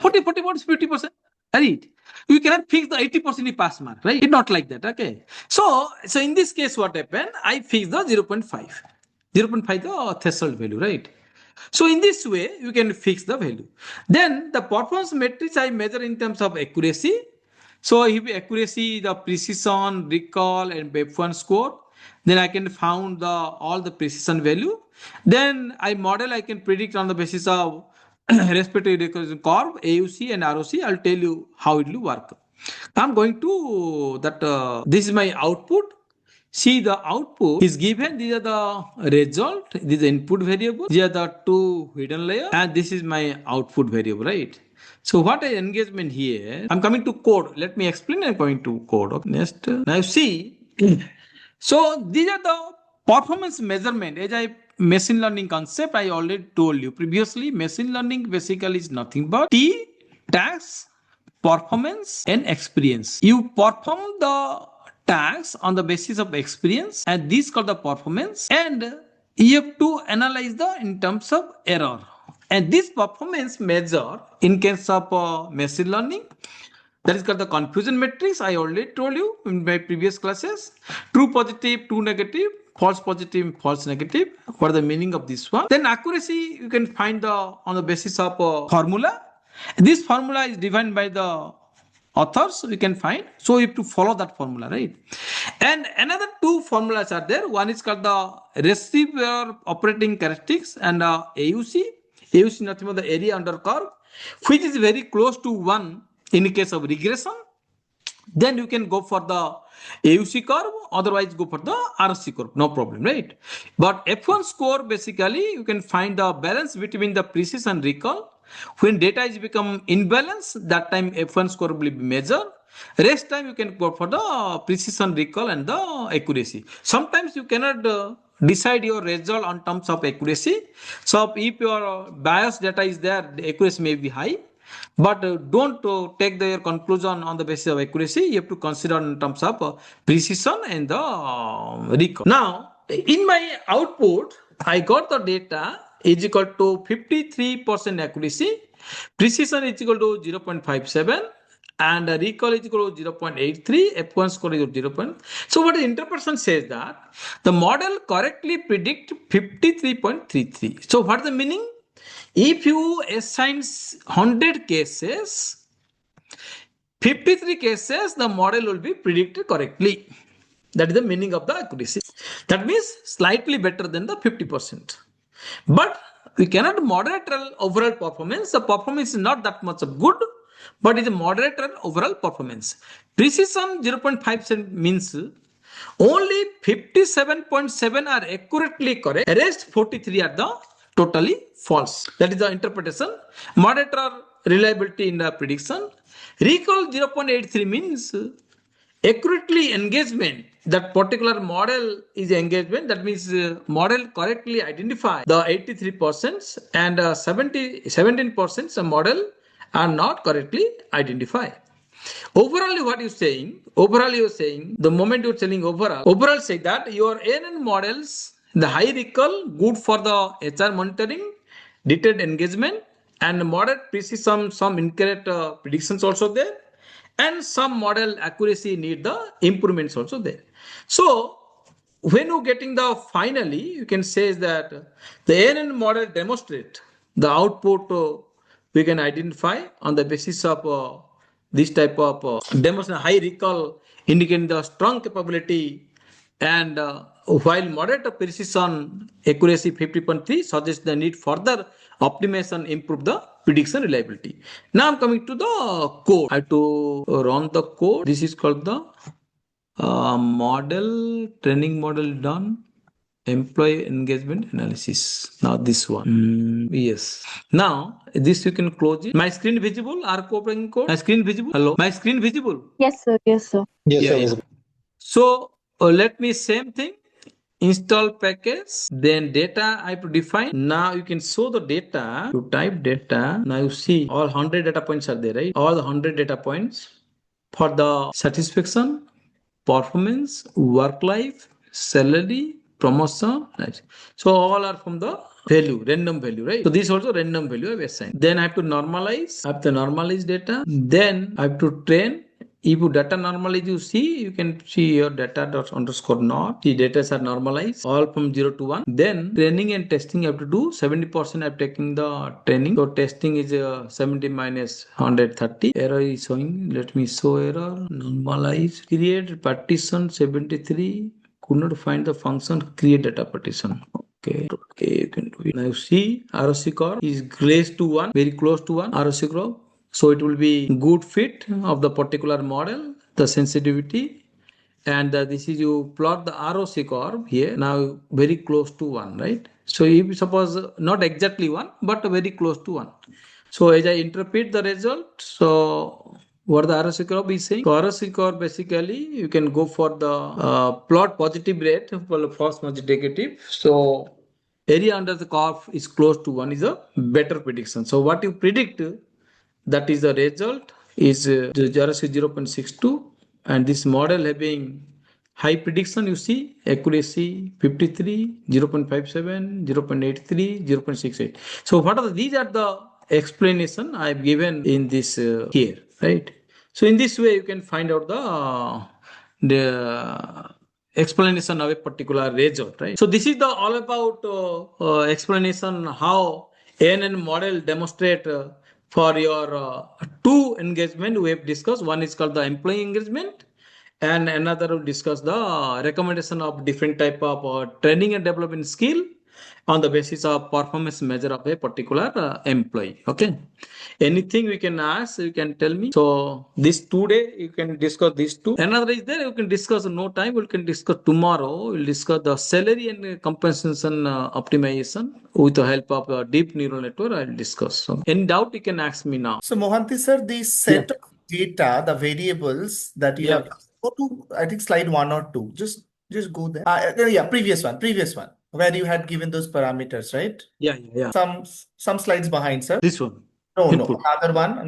40, 50%. Right. You cannot fix the 80% in pass mark, right? It's not like that. Okay. So in this case, what happened? I fixed the 0.5. 0.5 the threshold value, right? So in this way, you can fix the value. Then the performance matrix I measure in terms of accuracy. So if accuracy, the precision, recall, and F1 score, then I can found all the precision value. Then I can predict on the basis of respective recursion curve, AUC and ROC. I'll tell you how it will work. I'm going to that. This is my output. See, the output is given. These are the result. This is the input variable. These are the two hidden layer, and this is my output variable, right? So what is engagement here? I'm coming to code. Let me explain. I'm going to code. Okay. Next. Now see. So these are the performance measurement. As I machine learning concept, I already told you previously. Machine learning basically is nothing but T, task, performance, and experience. You perform the task on the basis of experience, and this called the performance. And you have to analyze the in terms of error. And this performance measure in case of machine learning, that is called the confusion matrix. I already told you in my previous classes. True positive, true negative, false positive, false negative. What is the meaning of this one? Then accuracy you can find on the basis of formula. This formula is defined by the authors. We can find. So you have to follow that formula, right? And another two formulas are there. One is called the receiver operating characteristics and AUC. AUC is nothing but the area under curve, which is very close to 1 in case of regression. Then you can go for the AUC curve, otherwise go for the RC curve, no problem, right? But F1 score, basically, you can find the balance between the precision and recall. When data is become imbalanced, that time F1 score will be measured. Rest time you can go for the precision, recall, and the accuracy. Sometimes you cannot decide your result on terms of accuracy. So if your bias data is there, the accuracy may be high. But don't take your conclusion on the basis of accuracy. You have to consider in terms of precision and the recall. Now, in my output, I got the data is equal to 53% accuracy, precision is equal to 0.57, and recall is equal to 0.83, F1 score is 0. So what the interpretation says that the model correctly predict 53.33. So what is the meaning? If you assign 100 cases, 53 cases, the model will be predicted correctly. That is the meaning of the accuracy. That means slightly better than the 50%. But we cannot moderate overall performance. The performance is not that much of good, but it is a moderate overall performance. Precision 0.5% means only 57.7 are accurately correct. Rest 43 are the totally false. That is the interpretation. Moderate reliability in the prediction. Recall 0.83 means accurately engagement. That particular model is engagement. That means model correctly identify the 83% and 17% model are not correctly identified. Overall, what you're saying? Overall, you're saying the moment you're telling overall say that your ANN models, the high recall, good for the HR monitoring, detailed engagement, and moderate precision, some incorrect predictions also there, and some model accuracy need the improvements also there. So when you're getting the finally, you can say that the ANN model demonstrate the output we can identify on the basis of this type of demonstration high recall indicating the strong capability, and while moderate precision accuracy 50.3 suggests the need further optimization improve the prediction reliability. Now I'm coming to the code. I have to run the code. This is called the model training model done. Employee engagement analysis. Now this one. Yes. Now this you can close it. My screen visible? Are coding code? My screen visible? Hello. My screen visible? Yes, sir. Yes, sir. Yes, Yeah, sir. yeah. Visible. So let me same thing. install package, then data I have to define. Now you can show the data. You type data. Now you see all 100 data points are there, right? All the 100 data points for the satisfaction, performance, work life, salary, promotion. Right. So all are from the value, random value, right? So this also random value I have assigned. Then I have to normalize. I have to normalize data. Then I have to train. If you data normalize, you see, you can see your data dot underscore not. The data are normalized all from 0 to 1. Then training and testing you have to do 70%. I'm taking the training. So testing is 70 minus 130. Error is showing. Let me show error. Normalize. Create partition 73. Could not find the function create data partition. Okay, you can do it. Now you see ROC curve is close to 1, very close to 1 ROC curve. So it will be good fit of the particular model, the sensitivity. And this is you plot the ROC curve here, now very close to 1, right? So if suppose not exactly 1, but very close to 1. So as I interpret the result, so what the ROC curve is saying? So ROC curve basically you can go for the plot positive rate for false negative. So area under the curve is close to 1 is a better prediction. So what you predict, that is the result is 0.62, and this model having high prediction, you see accuracy 53, 0.57, 0.83, 0.68. So what are these are the explanation I've given in this here, right? So in this way you can find out the explanation of a particular result, right? So this is the all about explanation how ANN model demonstrate for your two engagement we have discussed. One is called the employee engagement, and another will discuss the recommendation of different type of training and development skill on the basis of performance measure of a particular employee. Okay, anything we can ask, you can tell me. So this today you can discuss these two. Another is there you can discuss no time. We can discuss tomorrow. We'll discuss the salary and compensation optimization with the help of a deep neural network. I'll discuss. So any doubt you can ask me now. So Mohanty sir, the Yeah. set of data, the variables that you Yeah. have, go to, I think slide 1 or 2. Just go there. Yeah, previous one, where you had given those parameters, right? Yeah. Some slides behind, sir. This one. No, Input. another one.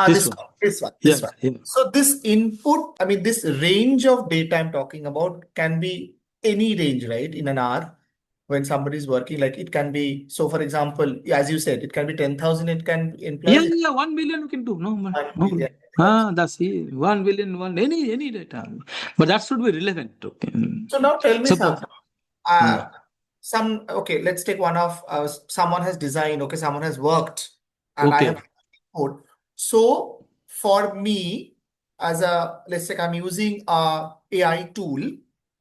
This This one. one, this one, Yeah. this one. Yeah. So this input, I mean, this range of data I'm talking about can be any range, right? In an hour, when somebody is working, like it can be, so for example, as you said, it can be 10,000, it can Yeah, employees, 1 million we can do. No, 1 no. million. That's it. 1 billion, any data. But that should be relevant. Okay. So now tell me Suppose. something. Hmm. Okay, let's take one of someone has designed, okay, someone has worked, and I Okay. have code. So for me, as a let's say I'm using a AI tool,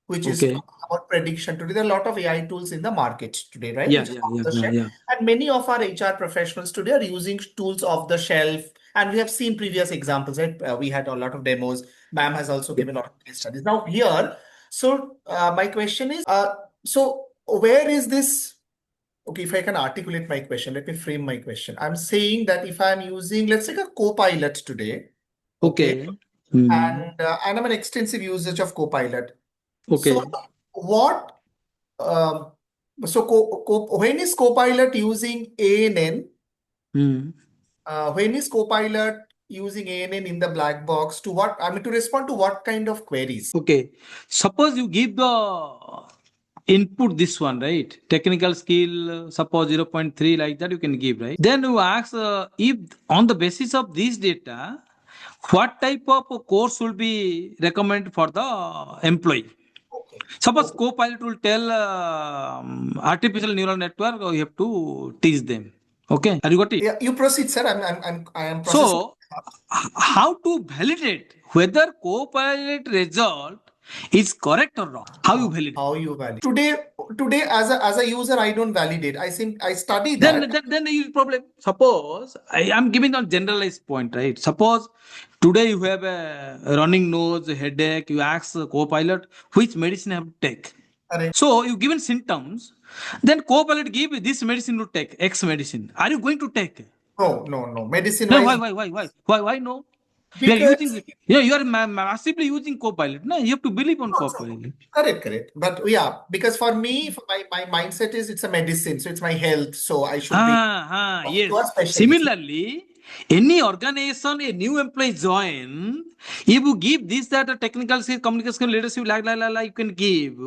which is Okay. about prediction today. There are a lot of AI tools in the market today, right? Yeah, Which is yeah, off yeah, the yeah, shelf. yeah. And many of our HR professionals today are using tools off the shelf. And we have seen previous examples, right? We had a lot of demos. Ma'am has also given a lot of case studies. Now here, so my question is, so where is this? Okay, if I can articulate my question, let me frame my question. I'm saying that if I'm using, let's take a Copilot today, okay, Okay. Hmm. and I'm an extensive usage of Copilot. Okay. So what? Um, so when is Copilot using ANN? Hmm. When is Copilot using ANN in the black box to what? I mean, to respond to what kind of queries? Okay. Suppose you give the input this one, right? Technical skill, suppose 0.3 like that you can give, right? Then you ask if on the basis of this data, what type of a course will be recommended for the employee? Okay. Suppose Copilot will tell artificial neural network, you have to teach them. Okay, have you got it? Yeah, you proceed, sir. I am processing. So, how to validate whether Copilot result is correct or wrong? How you validate? How you validate? Today as a user, I don't validate. I study Then, that. then you problem. Suppose I am giving a generalized point, right? Suppose today you have a running nose, headache. You ask the Copilot which medicine I have to take. Correct. So you given symptoms, then Copilot give this medicine to take, X medicine. Are you going to take? No. Medicine No, wise, why no? We are Because using, you are massively using Copilot. No, you have to believe on Copilot. correct. But yeah, because for me, for my mindset is it's a medicine, so it's my health, so I should be to a Yes. specialist. Similarly, any organization, a new employee join, if you give this, that, technical skills, communication, leadership, you can give,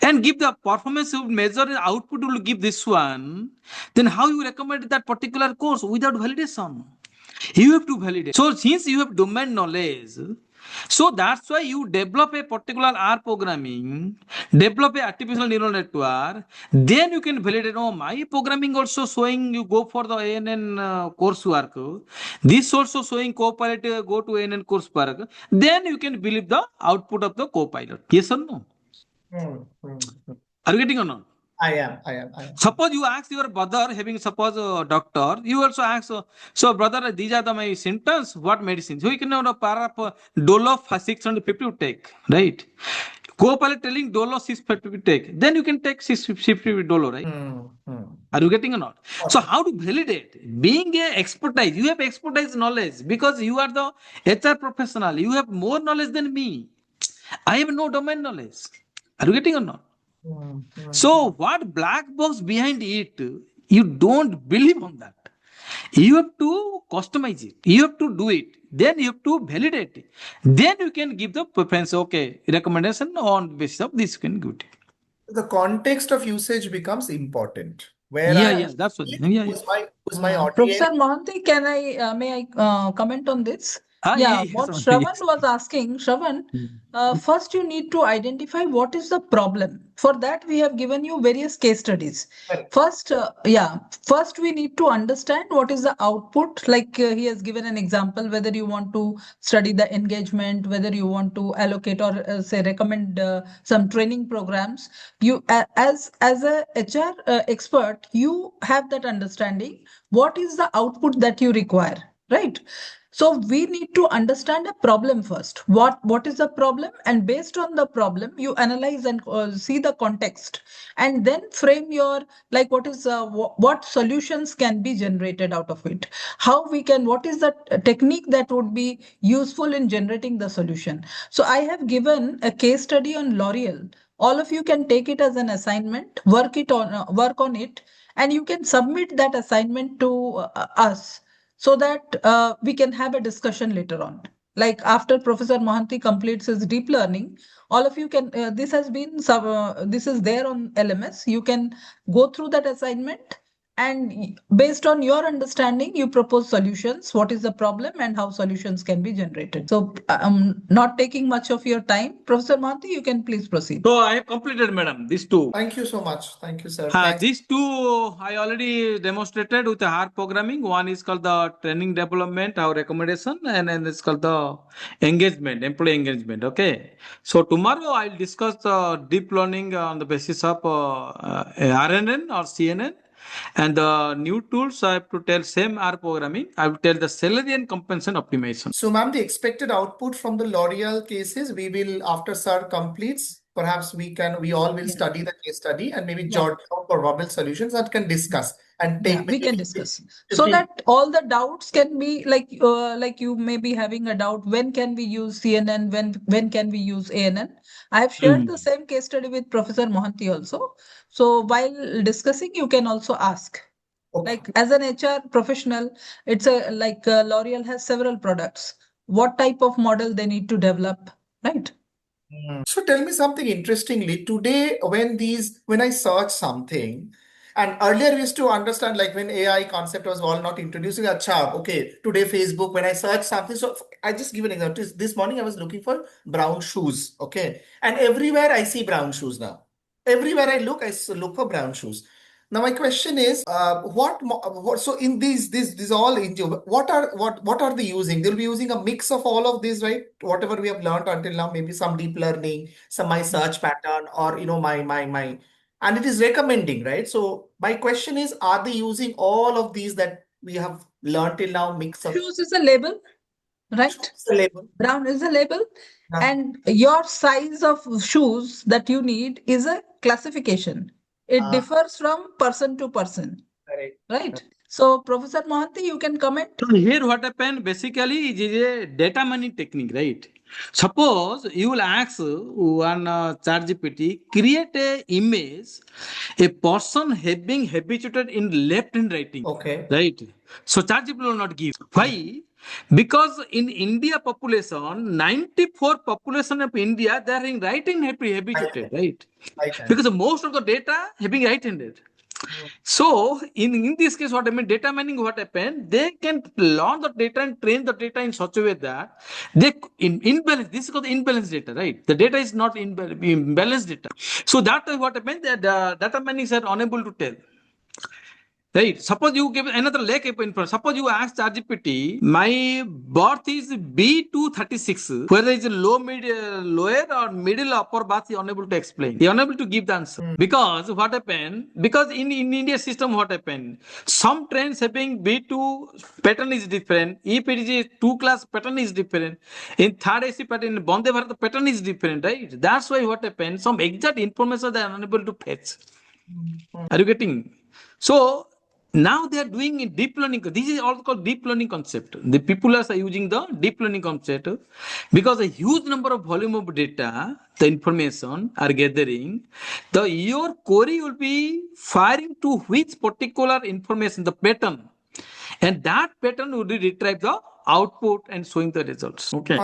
and give the performance you measure and output will give this one, then how you recommend that particular course without validation? You have to validate. So since you have domain knowledge, so that's why you develop a particular R programming, develop a artificial neural network, then you can validate, oh, my programming also showing you go for the ANN coursework. This also showing Copilot, go to ANN coursework. Then you can believe the output of the Copilot. Yes or no? Hmm, hmm, hmm. Are you getting or not? I am. Suppose you ask your brother, having suppose a doctor, you also ask, so brother, these are the my symptoms, what medicine? So you can know the para Dolo 650 you take, right? Copilot telling Dolo 650 you take, then you can take 650 Dolo, right? Are you getting or not? So how to validate? Being a expertise, you have expertise knowledge because you are the HR professional. You have more knowledge than me. I have no domain knowledge. Are you getting or not? So what black box behind it, you don't believe on that. You have to customize it. You have to do it. Then you have to validate it. Then you can give the preference. Okay, recommendation on basis of this you can give it. The context of usage becomes important. Where Yeah, that's what. Yeah. who's my Professor audience? Mohanty, may I comment on this? Yeah, Yeah, yes, what Shravan yes. was asking, Shravan, first you need to identify what is the problem. For that, we have given you various case studies. Correct. First we need to understand what is the output. Like he has given an example, whether you want to study the engagement, whether you want to allocate or say recommend some training programs. You, as a HR expert, you have that understanding. What is the output that you require, right? So we need to understand a problem first. What is the problem? And based on the problem, you analyze and see the context, and then frame your, like, what solutions can be generated out of it. How we can, what is the technique that would be useful in generating the solution. So I have given a case study on L'Oreal. All of you can take it as an assignment, work on it, and you can submit that assignment to us, so that we can have a discussion later on. Like after Professor Mohanty completes his deep learning, all of you can, this is there on LMS. You can go through that assignment, and based on your understanding, you propose solutions. What is the problem and how solutions can be generated? So I'm not taking much of your time. Professor Mohanty, you can please proceed. So I have completed, madam, these two. Thank you so much. Thank you, sir. Thanks. These two I already demonstrated with the R programming. One is called the training development, our recommendation, and then it's called the engagement, employee engagement. Okay. So tomorrow I'll discuss deep learning on the basis of RNN or CNN. And the new tools I have to tell same R programming. I will tell the salary and compensation optimization. So, ma'am, the expected output from the L'Oreal cases, we will, after sir completes, perhaps we all will study the case study and maybe jot down probable solutions and can discuss and take we maybe can discuss so that all the doubts can be like you may be having a doubt, when can we use CNN, when can we use ANN. I have shared the same case study with Professor Mohanty also. So while discussing, you can also ask. Like as an HR professional, it's a like L'Oreal has several products. What type of model they need to develop, right? So tell me something interestingly. Today, when I search something, and earlier we used to understand like when AI concept was all not introducing, acha, okay, today Facebook, when I search something, so I just give an example. This morning I was looking for brown shoes, okay, and everywhere I see brown shoes now. Everywhere I look, look for brown shoes. Now my question is, what so in these all what are they using? They'll be using a mix of all of these, right? Whatever we have learned until now, maybe some deep learning, some my search pattern, or my, and it is recommending, right? So my question is, are they using all of these that we have learned till now, mix of Shoes is a label, right? the label? Brown is a label, Yeah. and your size of shoes that you need is a classification. It differs from person to person, Correct. right? So, Professor Mohanty, you can comment. So here what happened basically is a data mining technique, right? Suppose you will ask one ChatGPT, create a image, a person being habituated in left hand writing, Okay. right? So ChatGPT will not give. Why? Because in India population, 94 population of India, they are in right-hand habituated, right? Right. Because most of the data having right-handed. So in this case, what I mean, data mining, what happened, they can learn the data and train the data in such a way that they imbalance. This is called imbalanced data, right? The data is not imbalanced data. So that is what happened. That data mining are unable to tell. Right. Suppose you give another lack of information. Suppose you ask ChatGPT, my birth is B236. Whether it's low, mid, lower or middle, upper birth, you're unable to explain. You're unable to give the answer. Because what happened? Because in India system, what happened? Some trains having B2 pattern is different. If it is a 2 class pattern is different. In third AC pattern, in Vande Bharat, the pattern is different, right? That's why what happened? Some exact information they are unable to fetch. Are you getting? So now they are doing in deep learning. This is also called deep learning concept. The people are using the deep learning concept because a huge number of volume of data, the information are gathering. Your query will be firing to which particular information, the pattern, and that pattern would retrieve the output and showing the results. Okay.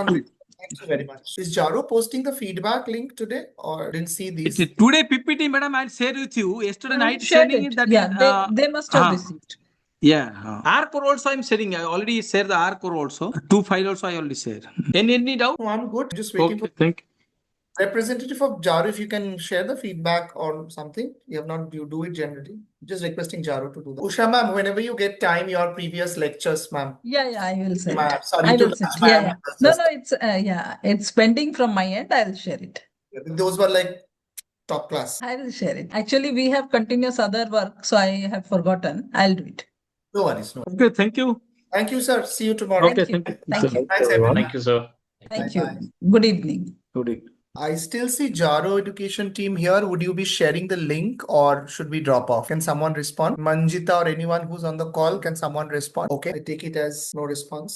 Thank you very much. Is Jaro posting the feedback link today or didn't see these? Today PPT, madam, I'll share with you. Yesterday I night shared sharing it. that Yeah, in they must have received. yeah. R core also I'm sharing. I already share the R core also. 2 file also I already share. Any doubt? No, I'm good. Just waiting Okay, for thank you. representative of Jaro. If you can share the feedback or something. You have not, you do it generally. Just requesting Jaro to do that. Usha ma'am, whenever you get time, your previous lectures, ma'am. Yeah, I will send Ma'am, it. sorry I to will send rush, it. Yeah, ma'am. yeah. No, it's it's pending from my end. I'll share it. Those were like top class. I will share it. Actually, we have continuous other work, so I have forgotten. I'll do it. No worries. No. Okay, thank you. Thank you, sir. See you tomorrow. Okay, Thank you. thank you. Thank you. Thanks, everyone. Thank you, sir. Thank Bye-bye. you. Good evening. Good evening. I still see Jaro education team here. Would you be sharing the link or should we drop off? Can someone respond? Manjita or anyone who's on the call, can someone respond? Okay, I take it as no response.